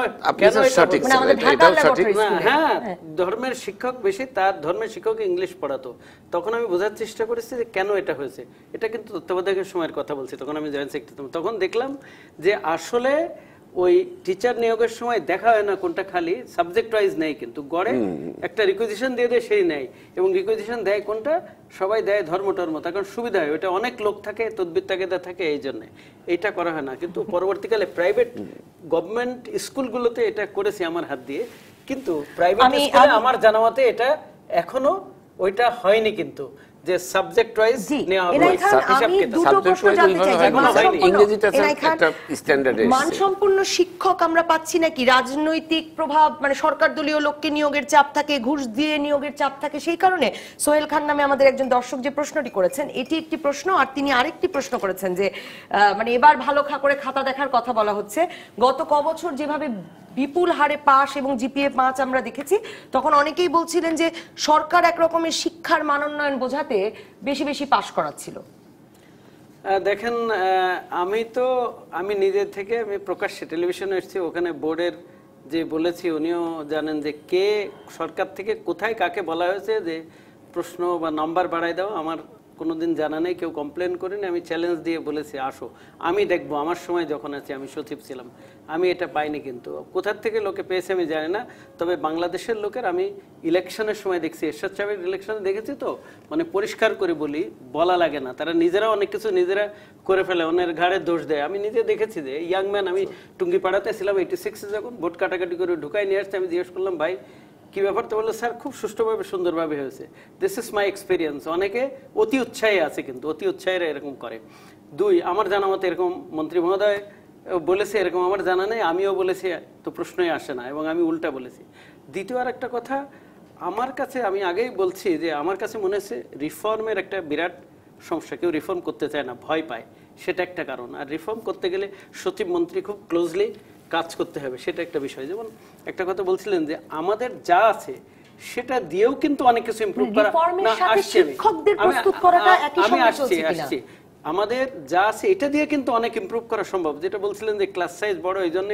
হ্যাঁ ধর্মের শিক্ষক বেশি, তার ধর্মের শিক্ষক ইংলিশ পড়াতো। তখন আমি বোঝার চেষ্টা করেছি যে কেন এটা হয়েছে। এটা কিন্তু তত্ত্বাবধায়কের সময়ের কথা বলছি, তখন আমি জয়েন্ট সেক্রেটারি। তখন দেখলাম যে আসলে ওই টিচার নিয়োগের সময় দেখা হয় না কোনটা খালি সাবজেক্ট ওয়াইজ নেই, কিন্তু গড়ে একটা রিকুইজিশন দিয়ে দেয় সেই নেয়, এবং রিকুইজিশন দেয় কোনটা সবাই দেয় ধর্ম টর্ম, তার কারণ সুবিধা হয়, ওইটা অনেক লোক থাকে, তদবির তাগিদা থাকে, এই জন্য এইটা করা হয় না। কিন্তু পরবর্তীকালে প্রাইভেট গভর্নমেন্ট স্কুলগুলোতে এটা করেছি আমার হাত দিয়ে, কিন্তু প্রাইভেট স্কুলে আমার জানা মতে এটা এখনো ওইটা হয়নি, কিন্তু যে সাবজেক্ট ওয়াইজ নেওয়া হবে মানসম্পন্ন শিক্ষক আমরা পাচ্ছি নাকি? রাজনৈতিক প্রভাব, মানে সরকার দলীয় লোককে নিয়োগের চাপ থাকে, ঘুষ দিয়ে নিয়োগের চাপ থাকে, সেই কারণে সোহেল খান নামে আমাদের একজন দর্শক যে প্রশ্নটি করেছেন এটি একটি প্রশ্ন। আর তিনি আরেকটি প্রশ্ন করেছেন যে মানে এবার ভালো করে খাতা দেখার কথা বলা হচ্ছে। গত কবছর যেভাবে বিপুল হারে পাস এবং জিপিএ 5 আমরা দেখেছি, তখন অনেকেই বলছিলেন যে সরকার একরকমের শিক্ষার মানোন্নয়ন বোঝাতে বেশি বেশি পাস করাচ্ছিল। দেখেন, আমি নিজের থেকে আমি প্রকাশ্যে টেলিভিশনে এসেছি, ওখানে বোর্ডের যে বলেছি উনিও জানেন যে কে সরকার থেকে কোথায় কাকে বলা হয়েছে যে প্রশ্ন বা নাম্বার বাড়াই দাও, আমার কোনোদিন জানা নেই, কেউ কমপ্লেন করিনি। আমি চ্যালেঞ্জ দিয়ে বলেছি আসো, আমি দেখবো। আমার সময় যখন আছে, আমি সচিব ছিলাম, আমি এটা পাইনি। কিন্তু কোথার থেকে লোকে পেয়েছে আমি জানি না, তবে বাংলাদেশের লোকের আমি ইলেকশনের সময় দেখছি, এরশাদ সাহেবের ইলেকশনে দেখেছি, তো মানে পরিষ্কার করে বলা লাগে না, তারা নিজেরা অনেক কিছু নিজেরা করে ফেলে, অন্যের ঘাড়ে দোষ দেয়। আমি নিজে দেখেছি যে ইয়াং ম্যান, আমি টুঙ্গিপাড়াতে ছিলাম 86-এ, যখন ভোট কাটাকাটি করে ঢুকাই নিয়ে আসছে, আমি জিজ্ঞেস করলাম ভাই কি ব্যাপার, তো বললো স্যার খুব সুষ্ঠুভাবে সুন্দরভাবে হয়েছে। This is my experience. অনেকে অতি উৎসাহী আছে, কিন্তু অতি উৎসাহীরা এরকম করে। 2, আমার জানা মতে এরকম মন্ত্রী মহোদয় বলেছে, এরকম আমার জানা নেই, আমিও বলেছি, তো প্রশ্নই আসে না, এবং আমি উল্টা বলেছি। দ্বিতীয় আর একটা কথা, আমার কাছে আমি আগেই বলছি যে আমার কাছে মনে হচ্ছে রিফর্মের একটা বিরাট সমস্যা, কেউ রিফর্ম করতে চায় না, ভয় পায়, সেটা একটা কারণ। আর রিফর্ম করতে গেলে সচিব মন্ত্রী খুব ক্লোজলি কাজ করতে হবে, সেটা একটা বিষয়। যেমন একটা কথা বলছিলেন যে আমাদের যা আছে সেটা দিয়েও কিন্তু অনেক কিছু ইমপ্রুভ করা না। আমি আসছি আমাদের যা আছে এটা দিয়ে কিন্তু অনেক ইমপ্রুভ করা সম্ভব। যেটা বলছিলেন যে ক্লাস সাইজ বড়, এই জন্য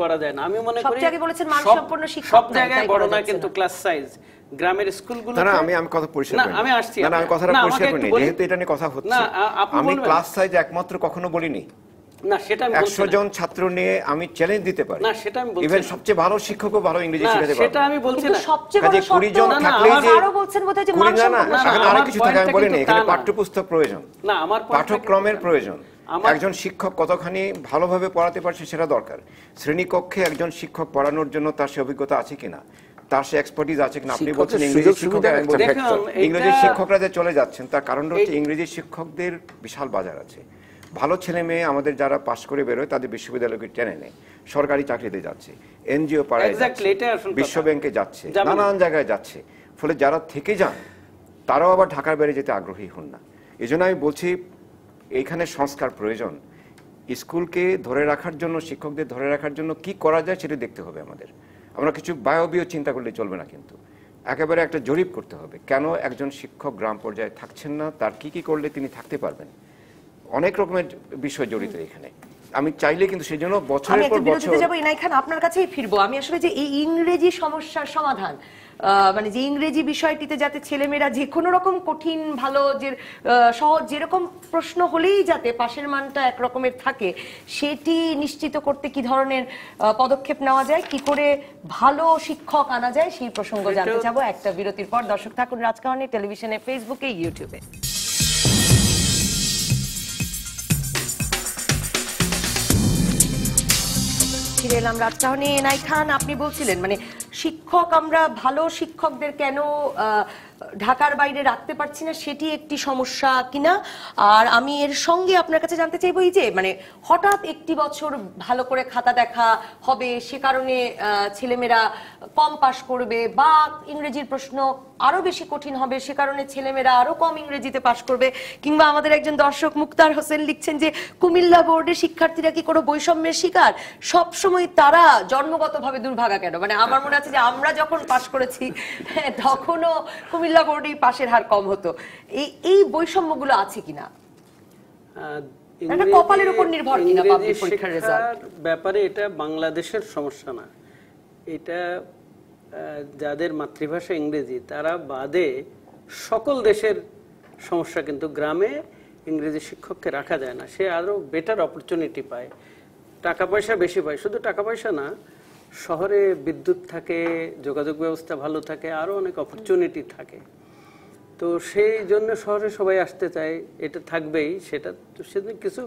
করা যায় না। আমি মনে করি সব জায়গায় বড় না, কিন্তু ক্লাস সাইজ গ্রামের স্কুলগুলো আমি কথা পরিষ্কার করি, আমি আসছি, আমি কথাটা পরিষ্কার করি, যেহেতু এটা নিয়ে কথা হচ্ছে। আমি ক্লাস সাইজ একমাত্র কখনো বলিনি, না সেটা আমি 100 জন ছাত্র নিয়ে আমি চ্যালেঞ্জ দিতে পারি, না সেটা আমি বলছি, ইভেন সবচেয়ে ভালো শিক্ষকও ভালো ইংরেজি শেখাতে পারে, সেটা আমি বলছি না। সবচেয়ে বড় 20 জন থাকলে যে আরো বলছেন বোধহয় যে এখানে আরো কিছু থাকে, আমি বলিনি, এখানে পাঠ্যপুস্তক প্রয়োজন, না আমার পাঠ্যক্রমের প্রয়োজন। একজন শিক্ষক কতখানি ভালোভাবে পড়াতে পারছে সেটা দরকার। শ্রেণীকক্ষে একজন শিক্ষক পড়ানোর জন্য তার সে অভিজ্ঞতা আছে কিনা, তার সে এক্সপার্টিজ আছে কিনা। আপনি বলছেন ইংরেজি ইংরেজি শিক্ষকরা যে চলে যাচ্ছেন, তার কারণটা হচ্ছে ইংরেজি শিক্ষকদের বিশাল বাজার আছে। ভালো ছেলে মেয়ে আমাদের যারা পাশ করে বেরোয় তাদের বিশ্ববিদ্যালয়কে টেনে নেয়, সরকারি চাকরিতে যাচ্ছে, এনজিও পাড়ায় বিশ্ব ব্যাংকে যাচ্ছে, নানান জায়গায় যাচ্ছে। ফলে যারা থেকে যান তারাও আবার ঢাকার বাইরে যেতে আগ্রহী হন না। এই জন্য আমি বলছি এইখানে সংস্কার প্রয়োজন। স্কুলকে ধরে রাখার জন্য, শিক্ষকদের ধরে রাখার জন্য কি করা যায় সেটা দেখতে হবে আমাদের। আমরা কিছু বায়বীয় চিন্তা করলে চলবে না, কিন্তু একেবারে একটা জরিপ করতে হবে, কেন একজন শিক্ষক গ্রাম পর্যায়ে থাকছেন না, তার কি কি করলে তিনি থাকতে পারবেন। অনেক রকমের বিষয় জড়িত এখানে। আমি চাইলে কিন্তু সেই জন্য আমি বছরের একটা পর বিরতিতে বছর যাব, ইনাই খান আপনার কাছেই ফিরবো। আমি আসলে যে এই ইংরেজি সমস্যার সমাধান, মানে যে ইংরেজি বিষয়টিতে যাতে ছেলেমেয়েরা যে কোনো রকম কঠিন ভালো যে সহজ যেরকম প্রশ্ন হলেই যাতে পাশের মানটা একরকমের থাকে, সেটি নিশ্চিত করতে কি ধরনের পদক্ষেপ নেওয়া যায়, কি করে ভালো শিক্ষক আনা যায়, সেই প্রসঙ্গ জানতে চাবো একটা বিরতির পর। দর্শক থাকুন রাজকাহনী টেলিভিশনে, ফেসবুকে, ইউটিউবে। ফিরে এলাম রাজকাহনী। এনআই খান, আপনি বলছিলেন মানে শিক্ষক, আমরা ভালো শিক্ষকদের কেন ঢাকার বাইরে রাখতে পারছি না, সেটি একটি সমস্যা কিনা। আর আমি এর সঙ্গে আপনার কাছে জানতে চাইবো, এই যে মানে হঠাৎ একটি বছর ভালো করে খাতা দেখা হবে, সে কারণে ছেলেমেয়েরা কম পাশ করবে, বা ইংরেজির প্রশ্ন আরো বেশি কঠিন হবে, সে কারণে ছেলেমেয়েরা আরো কম ইংরেজিতে পাশ করবে, কিংবা আমাদের একজন দর্শক মুক্তার হোসেন লিখছেন যে কুমিল্লা বোর্ডের শিক্ষার্থীরা কি কোনো বৈষম্যের শিকার, সবসময় তারা জন্মগতভাবে দুর্ভাগা কেন? মানে আমার মনে আছে যে আমরা যখন পাশ করেছি তখনও কুমিল্লা বোর্ডেই পাশের হার কম হতো। এই বৈষম্যগুলো আছে কিনা, এটা কপালের উপর নির্ভর কিনা পাবলিক পরীক্ষার রেজাল্ট ব্যাপারে? এটা বাংলাদেশের সমস্যা না, এটা যাদের মাতৃভাষা ইংরেজি তারা বাদে সকল দেশের সমস্যা। কিন্তু গ্রামে ইংরেজি শিক্ষককে রাখা যায় না, সে আরো বেটার অপরচুনিটি পায়, টাকা পয়সা বেশি পায়। শুধু টাকা পয়সা না, শহরে বিদ্যুৎ থাকে, যোগাযোগ ব্যবস্থা ভালো থাকে, আরো অনেক অপরচুনিটি থাকে। তো সেই জন্য শহরে সবাই আসতে চায়, এটা থাকবেই। সেটা তো সেদিন কিছু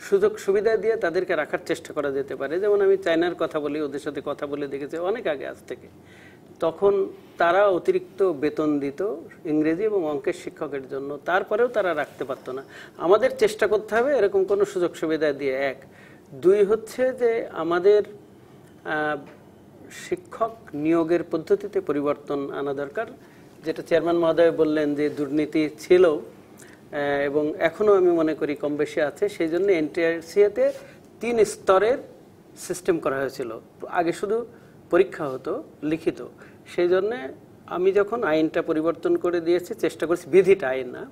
সুযোগ সুবিধা দিয়ে তাদেরকে রাখার চেষ্টা করা যেতে পারে। যেমন আমি চায়নার কথা বলি, ওদের সাথে কথা বলে দেখেছি অনেক আগে, আজ থেকে। তখন তারা অতিরিক্ত বেতন দিত ইংরেজি এবং অঙ্কের শিক্ষকের জন্য, তারপরেও তারা রাখতে পারতো না। আমাদের চেষ্টা করতে হবে এরকম কোনো সুযোগ সুবিধা দিয়ে। এক, দুই হচ্ছে যে আমাদের শিক্ষক নিয়োগের পদ্ধতিতে পরিবর্তন আনা দরকার। যেটা চেয়ারম্যান মহোদয় বললেন যে দুর্নীতি ছিল এবং এখনো আমি মনে করি কম বেশি আছে, সেই জন্য এনটিআরসিতে 3 স্তরের সিস্টেম করা হয়েছিল। আগে শুধু পরীক্ষা হতো লিখিত, সেই জন্যে আমি যখন আইনটা পরিবর্তন করে দিয়েছি, চেষ্টা করছি, বিধিটা, আইন না,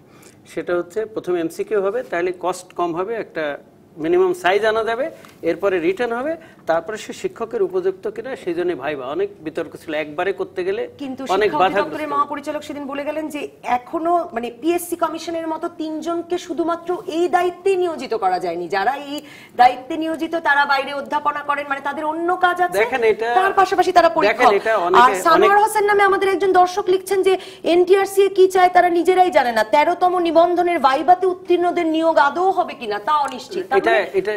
সেটা হচ্ছে প্রথমে এমসিকিউ হবে, তাহলে কস্ট কম হবে, একটা মিনিমাম সাইজ আনা যাবে, এরপরে রিটার্ন হবে, তারপরে সে শিক্ষকের উপযুক্ত কিনা সেই জন্য ভাইবা। অনেক বিতর্ক ছিল, একবারে করতে গেলে কিন্তু অনেক বাধা। মহাপরিচালক সেদিন বলে গেলেন যে এখনো মানে পিএসসি কমিশনের মতো 3 জনকে শুধুমাত্র এই দায়িত্বে নিয়োজিত করা যায়নি। যারা এই দায়িত্বে নিয়োজিত তারা বাইরে অধ্যাপনা করেন, মানে তাদের অন্য কাজ আছে, তার পাশাপাশি তারা পরীক্ষক। আর সানোয়ার হোসেন নামে আমাদের একজন দর্শক লিখছেন যে এনটিআরসি কি চায় তারা নিজেরাই জানে না, 13তম নিবন্ধনের ভাইবাতে উত্তীর্ণদের নিয়োগ আদৌ হবে কিনা তা অনিশ্চিত।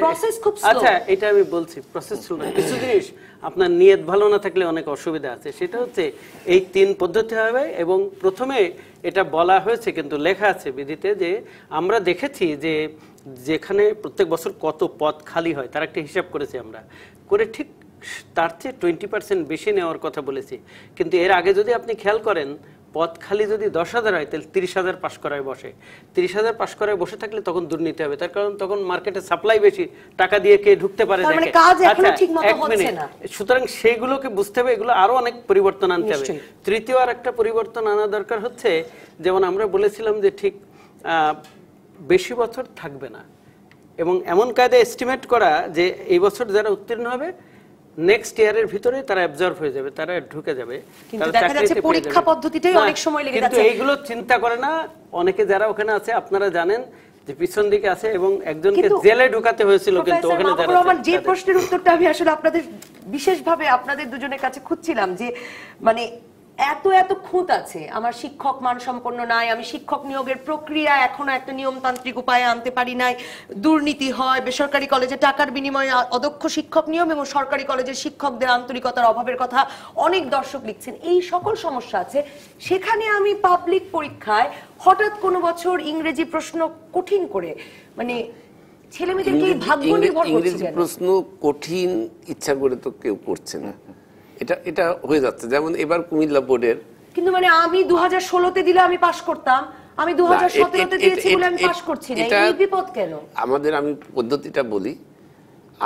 প্রসেস খুব স্লো। আচ্ছা, এটা আমি বলছি, প্রসেস স্লো। কিছু জিনিস আপনার নিয়ত ভালো না থাকলে অনেক অসুবিধা আছে। সেটা হচ্ছে এই 3 পদ্ধতি হবে, এবং প্রথমে এটা বলা হয়েছে কিন্তু লেখা আছে বিধিতে যে আমরা দেখেছি যে যেখানে প্রত্যেক বছর কত পদ খালি হয় তার একটা হিসাব করেছি আমরা, করে ঠিক তার চেয়ে 20% বেশি নেওয়ার কথা বলেছি। কিন্তু এর আগে যদি আপনি খেয়াল করেন, পদ খালি যদি 10,000 হয় তাহলে 30,000 পাশ করায় বসে। 30,000 পাশ করায় বসে থাকলে তখন দুর্নীতি হবে, তার কারণ তখন মার্কেটে সাপ্লাই বেশি, টাকা দিয়ে কে ঢুকতে পারে দেখে। সুতরাং সেইগুলোকে বুঝতে হবে, এগুলো আরো অনেক পরিবর্তন আনতে হবে। তৃতীয় আর একটা পরিবর্তন আনা দরকার হচ্ছে, যেমন আমরা বলেছিলাম যে ঠিক বেশি বছর থাকবে না, এবং এমন কায়দা এস্টিমেট করা যে এই বছর যারা উত্তীর্ণ হবে নেক্সট ইয়ারের ভিতরে তারা অ্যাবজর্ব হয়ে যাবে, তারা ঢুকে যাবে। কিন্তু দেখা যাচ্ছে পরীক্ষা পদ্ধতিটাই অনেক সময় লেগে যাচ্ছে। কিন্তু এইগুলো চিন্তা করে না অনেকে যারা ওখানে আছে, আপনারা জানেন যে পিছন দিকে আছে, এবং একজনকে জেলে ঢুকাতে হয়েছিল। কিন্তু ওখানে যারা আমার যে প্রশ্নের উত্তরটা আমি আসলে আপনাদের বিশেষভাবে আপনাদের দুজনের কাছে খুঁজছিলাম, যে মানে এত খুঁত আছে, আমার শিক্ষক মানসম্পন্ন নাই, আমি শিক্ষক নিয়োগের প্রক্রিয়া এখনো একটা নিয়মতান্ত্রিক উপায়ে আনতে পারি নাই, দুর্নীতি হয়, বেসরকারি কলেজে টাকার বিনিময়ে অদক্ষ শিক্ষক নিয়োগ, এবং সরকারি কলেজের শিক্ষকদের আন্তরিকতার অভাবের কথা অনেক দর্শক লিখছেন। এই সকল সমস্যা আছে, সেখানে আমি পাবলিক পরীক্ষায় হঠাৎ কোনো বছর ইংরেজি প্রশ্ন কঠিন করে, মানে ছেলেমেয়েদেরকে ভাগ্য নির্ভর করছে। ইংরেজি প্রশ্ন কঠিন ইচ্ছা করে তো কেউ করছে না, এটা হয়ে যাচ্ছে। যেমন এবার কুমিল্লা বোর্ডের, কিন্তু মানে আমি 2016-তে দিলে আমি পাস করতাম, আমি 2017-তে দিয়েছি বলে আমি পাস করছি না, এই বিপদ কেন? আমাদের, আমি পদ্ধতিটা বলি,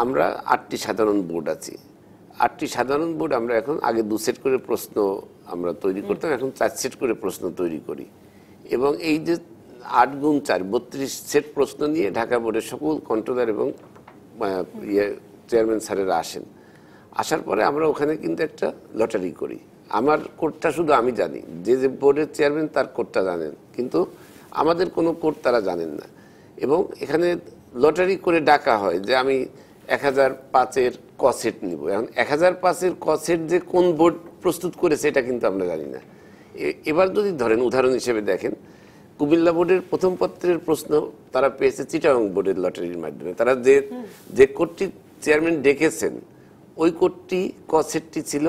আমরা 8টি সাধারণ বোর্ড আছে। 8টি সাধারণ বোর্ড আমরা এখন আগে 2 সেট করে প্রশ্ন আমরা তৈরি করতাম, এখন 4 সেট করে প্রশ্ন তৈরি করি, এবং এই যে 8 গুণ 4 32 সেট প্রশ্ন নিয়ে ঢাকা বোর্ডের সকল কন্ট্রোলার এবং চেয়ারম্যান স্যারেরা আসেন, আসার পরে আমরা ওখানে কিন্তু একটা লটারি করি। আমার কোডটা শুধু আমি জানি, যে যে বোর্ডের চেয়ারম্যান তার কোডটা জানেন, কিন্তু আমাদের কোনো কোড তারা জানেন না। এবং এখানে লটারি করে ডাকা হয় যে আমি 1005-এর ক সেট নিব। এখন 1005-এর ক সেট যে কোন বোর্ড প্রস্তুত করেছে এটা কিন্তু আমরা জানি না। এবার যদি ধরেন উদাহরণ হিসেবে দেখেন, কুমিল্লা বোর্ডের প্রথম পত্রের প্রশ্ন তারা পেয়েছে চিটাগং বোর্ডের লটারির মাধ্যমে। তারা যে কোডটি চেয়ারম্যান ডেকেছেন ওই কোডটি ক সেটটি ছিল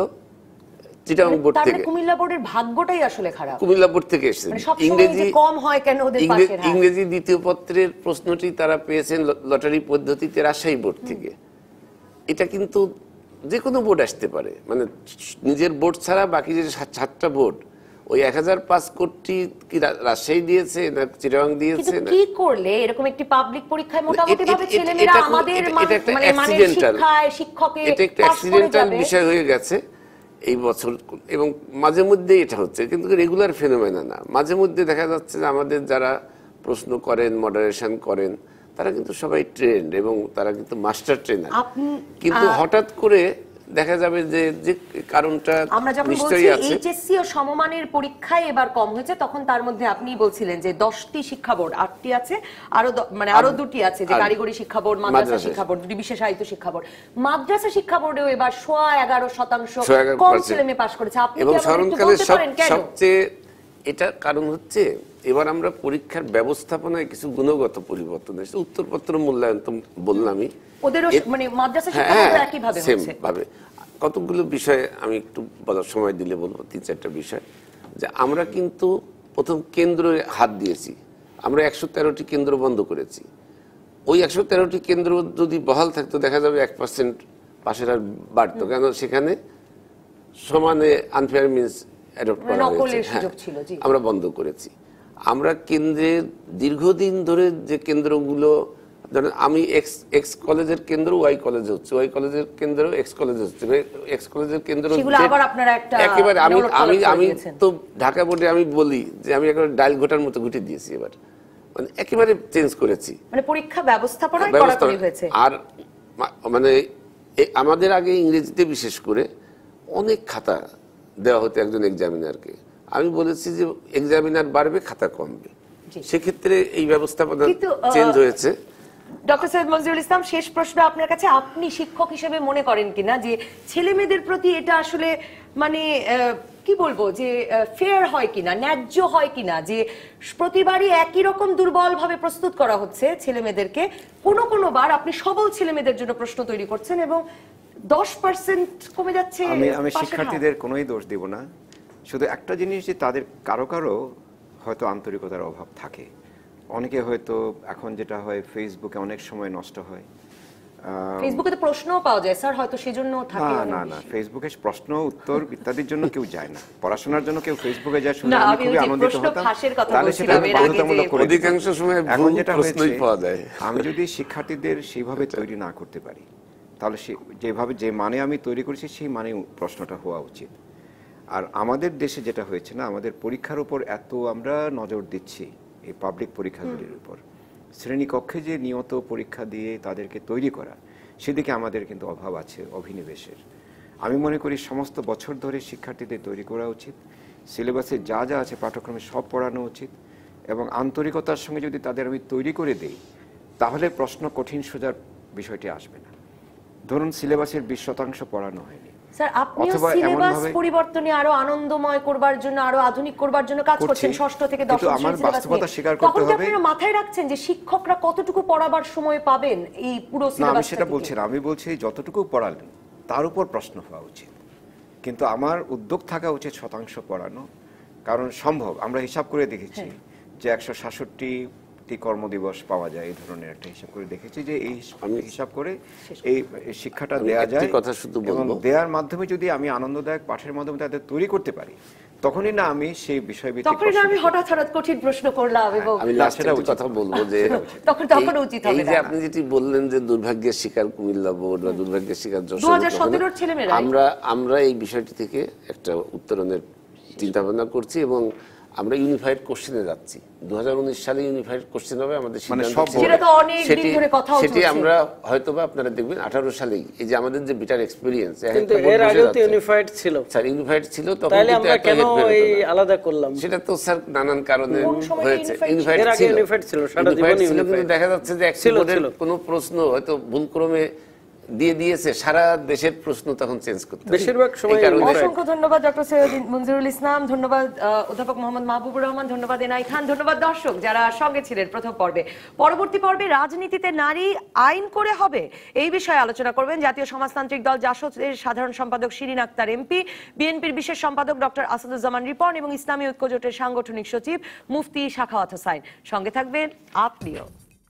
চিটাগং বোর্ড থেকে। কুমিল্লা বোর্ডের ভাগ্যটাই আসলে খারাপ, কুমিল্লা বোর্ড থেকে এসেছে। ইংরেজি কম হয় কেন ওদের পাশের হার? ইংরেজি দ্বিতীয় পত্রের প্রশ্নটি তারা পেয়েছেন লটারি পদ্ধতিতে রাজশাহী বোর্ড থেকে। এটা কিন্তু যে কোনো বোর্ড আসতে পারে, মানে নিজের বোর্ড ছাড়া বাকি যে 7টা বোর্ড, ওই 1005 কোটি কি রাজশাহী দিয়েছে না চিটাগং দিয়েছে না? কি করলে এরকম একটি পাবলিক পরীক্ষায় মোটামুটি ভাবে ছেলেমেয়েরা আমাদের মানে শিক্ষকের এটা একটা অ্যাক্সিডেন্টাল বিষয় হয়ে গেছে এই বছর, এবং মাঝে মধ্যে এটা হচ্ছে, কিন্তু রেগুলার ফেনোমেনা না। মাঝে মধ্যে দেখা যাচ্ছে যে আমাদের যারা প্রশ্ন করেন, মডারেশন করেন, তারা কিন্তু সবাই ট্রেন্ড এবং তারা কিন্তু মাস্টার ট্রেনার। কিন্তু হঠাৎ করে দেখা যাবে যে যে কারণটা আমরা যখন বলছি এইচএসসি ও সমমানের পরীক্ষায় এবার কম হয়েছে, তখন তার মধ্যে আপনি বলছিলেন যে 10টি শিক্ষা বোর্ড, 8টি আছে, আরো 2টি আছে, যে কারিগরি শিক্ষা বোর্ড, মাদ্রাসা শিক্ষা বোর্ড, বিশেষ সাহিত্য শিক্ষা বোর্ড। মাদ্রাসা শিক্ষা বোর্ডেও এবার 11% কম ছেলে মেয়ে পাশ করেছে। আপনি কি আমাদের বলতে পারেন কেন? সবচেয়ে এটা কারণ হচ্ছে এবার আমরা পরীক্ষার ব্যবস্থাপনায় কিছু গুণগত পরিবর্তন এসেছে। উত্তরপত্র মূল্যায়ন তো বললামই, ওদেরও মানে মাদ্রাসা শিক্ষা বোর্ড একই ভাবে হচ্ছে। ভাবে কতগুলো বিষয়ে আমি একটু বলার সময় দিলে বলবো, 3-4টা বিষয়। যে আমরা কিন্তু প্রথম কেন্দ্রে হাত দিয়েছি, আমরা 113টি কেন্দ্র বন্ধ করেছি। ওই 113টি কেন্দ্র যদি বহাল থাকতো দেখা যাবে 1% পাশের হার বাড়তো, কেন সেখানে সমানে আনফেয়ার মিনস অ্যাডপ্ট করা হয়েছে। আমরা বন্ধ করেছি। আমরা কেন্দ্রের দীর্ঘদিন ধরে যে কেন্দ্রগুলো, ধরেন আমি এক্স কলেজের কেন্দ্র ওয়াই কলেজে হচ্ছে, ওয়াই কলেজের কেন্দ্র এক্স কলেজে হচ্ছে, এক্স কলেজের কেন্দ্র একেবারে আমি তো ঢাকা বোর্ডে আমি বলি যে আমি একেবারে ডাইল ঘটার মতো ঘুটে দিয়েছি। এবার মানে একেবারে চেঞ্জ করেছি, মানে পরীক্ষা ব্যবস্থাপনায় কড়াকড়ি হয়েছে। আর মানে আমাদের আগে ইংরেজিতে বিশেষ করে অনেক খাতা দেওয়া হতো একজন এক্সামিনারকে। আমি বলেছি যে এক্সামিনার বাড়বে, খাতা কমবে। সেক্ষেত্রে এই ব্যবস্থাপনা চেঞ্জ হয়েছে। ডক্টর সৈয়দ মনজুরুল ইসলাম, শেষ প্রশ্ন আপনার কাছে। আপনি শিক্ষক হিসেবে মনে করেন কিনা যে ছেলে মেয়েদের প্রতি এটা আসলে মানে কি বলবো যে ফেয়ার হয় কিনা, ন্যায্য হয় কিনা, যে প্রতিবারই একই রকম দুর্বল ভাবে প্রস্তুত করা হচ্ছে ছেলে মেয়েদেরকে? কোনো বার আপনি সবল ছেলে মেয়েদের জন্য প্রশ্ন তৈরি করছেন এবং 10% কমে যাচ্ছে। আমি শিক্ষার্থীদের কোনোই দোষ দিব না, শুধু একটা জিনিস যে তাদের কারো হয়তো আন্তরিকতার অভাব থাকে। অনেকে হয়তো এখন যেটা হয় ফেসবুকে অনেক সময় নষ্ট হয়। ফেসবুকে তো প্রশ্নও পাওয়া যায় স্যার, হয়তো সেজন্য থাকে। না, ফেসবুকে প্রশ্ন উত্তর ইত্যাদির জন্য কেউ যায় না, পড়াশোনার জন্য কেউ ফেসবুকে যায়। শুনে আমি খুবই আনন্দিত হতাম। তাহলে সেটা বাধ্যতামূলক করে অধিকাংশ সময় এখন যেটা প্রশ্নই পাওয়া যায়। আমি যদি শিক্ষার্থীদের সেইভাবে তৈরি না করতে পারি, তাহলে যেভাবে যে মানে আমি তৈরি করেছি সেই মানে প্রশ্নটা হওয়া উচিত। আর আমাদের দেশে যেটা হয়েছে না, আমাদের পরীক্ষার উপর এত আমরা নজর দিচ্ছি, এই পাবলিক পরীক্ষাগুলির উপর, শ্রেণীকক্ষে যে নিয়ত পরীক্ষা দিয়ে তাদেরকে তৈরি করা, সেদিকে আমাদের কিন্তু অভাব আছে অভিনিবেশের। আমি মনে করি সমস্ত বছর ধরে শিক্ষার্থীদের তৈরি করা উচিত, সিলেবাসে যা যা আছে পাঠ্যক্রমে সব পড়ানো উচিত, এবং আন্তরিকতার সঙ্গে যদি তাদের আমি তৈরি করে দেই, তাহলে প্রশ্ন কঠিন সোজার বিষয়টি আসবে না। ধরুন সিলেবাসের 20% পড়ানো হয়নি, স্যার আপনিও সিলেবাস পরিবর্তনে আরো আনন্দময় করবার জন্য, আরো আধুনিক করবার জন্য কাজ করছেন 6ষ্ঠ থেকে 10ম শ্রেণী। আমার বাস্তবতা স্বীকার করতে হবে। আপনারা মাথায় রাখছেন যে শিক্ষকরা কতটুকু পড়াবার সময় পাবেন এই পুরো সিলেবাস? না, আমি সেটা বলছি না। আমি বলছি যতটুকু পড়ালেন তার উপর প্রশ্ন হওয়া উচিত, কিন্তু আমার উদ্যোগ থাকা উচিত শতাংশ পড়ানো। কারণ সম্ভব, আমরা হিসাব করে দেখেছি যে 166টি কর্মদিবস পাওয়া যায়, এই ধরনের একটা হিসাব করে দেখেছি যে এই হিসাব করে এই শিক্ষাটা দেয়া যায়। কথা শুধু এবং দেওয়ার মাধ্যমে যদি আমি আনন্দদায়ক পাঠের মাধ্যমে তাদের তৈরি করতে পারি, তখনই না আমি সেই বিষয়ভিত্তিক তখন আমি হঠাৎ কঠিন প্রশ্ন করলাম। এবং আমি লাস্টের কথা বলবো যে তখন উচিত হবে। এই যে আপনি যেটি বললেন যে দুর্ভাগ্যের শিকার কুমিল্লা বোর্ড বা দুর্ভাগ্যের শিকার 2017 ছেলেমেয়েরা, আমরা এই বিষয়টি থেকে একটা উত্তরণের চিন্তা ভাবনা করছি এবং আমরা ইউনিফাইড কোশ্চেনে যাচ্ছি। 2019 সালে ইউনিফাইড কোশ্চেন হবে আমাদের সিদ্ধান্ত সব ছিল। সেটা তো অনেক দিন ধরে কথা হচ্ছে। সেটি আমরা হয়তোবা আপনারা দেখবেন 18 সালেই এই যে আমাদের যে বিটার এক্সপেরিয়েন্স, কিন্তু এর আগেও তো ইউনিফাইড ছিল। স্যার ইউনিফাইড ছিল, তখন তাহলে কিন্তু আমরা এত কেন হেড বের হতো এই না। আলাদা করলাম? সেটা তো স্যার নানান কারণে কোন সময় হয়েছে। unified এর আগে ইউনিফাইড ছিল, সারা জীবন কিন্তু ইউনিফাইড দেখা যাচ্ছে যে একটি ছিল, বোর্ডের ছিল। কোনো প্রশ্ন হয়তো ভুলক্রমে দিয়েছে, সারা দেশের প্রশ্ন তখন চেঞ্জ করতে হয়। বেশিরভাগ সময় এই কারণে unified। অসংখ্য ধন্যবাদ ডক্টর সৈয়দ মনজুরুল ইসলাম, ধন্যবাদ অধ্যাপক মোহাম্মদ মাহবুবুর রহমান, ধন্যবাদ এনআই খান, ধন্যবাদ দর্শক যারা সঙ্গে ছিলেন প্রথম পর্বে। পরবর্তী পর্বে রাজনীতিতে নারী আইন করে হবে, এই বিষয়ে আলোচনা করবেন জাতীয় সমাজতান্ত্রিক দল জাসদের সাধারণ সম্পাদক শিরিন আক্তার এমপি, বিএনপির বিশেষ সম্পাদক ডক্টর আসাদুজ্জামান রিপন এবং ইসলামী ঐক্যজোটের সাংগঠনিক সচিব মুফতি সাখাওয়াত হোসাইন। সঙ্গে থাকবেন আপনিও।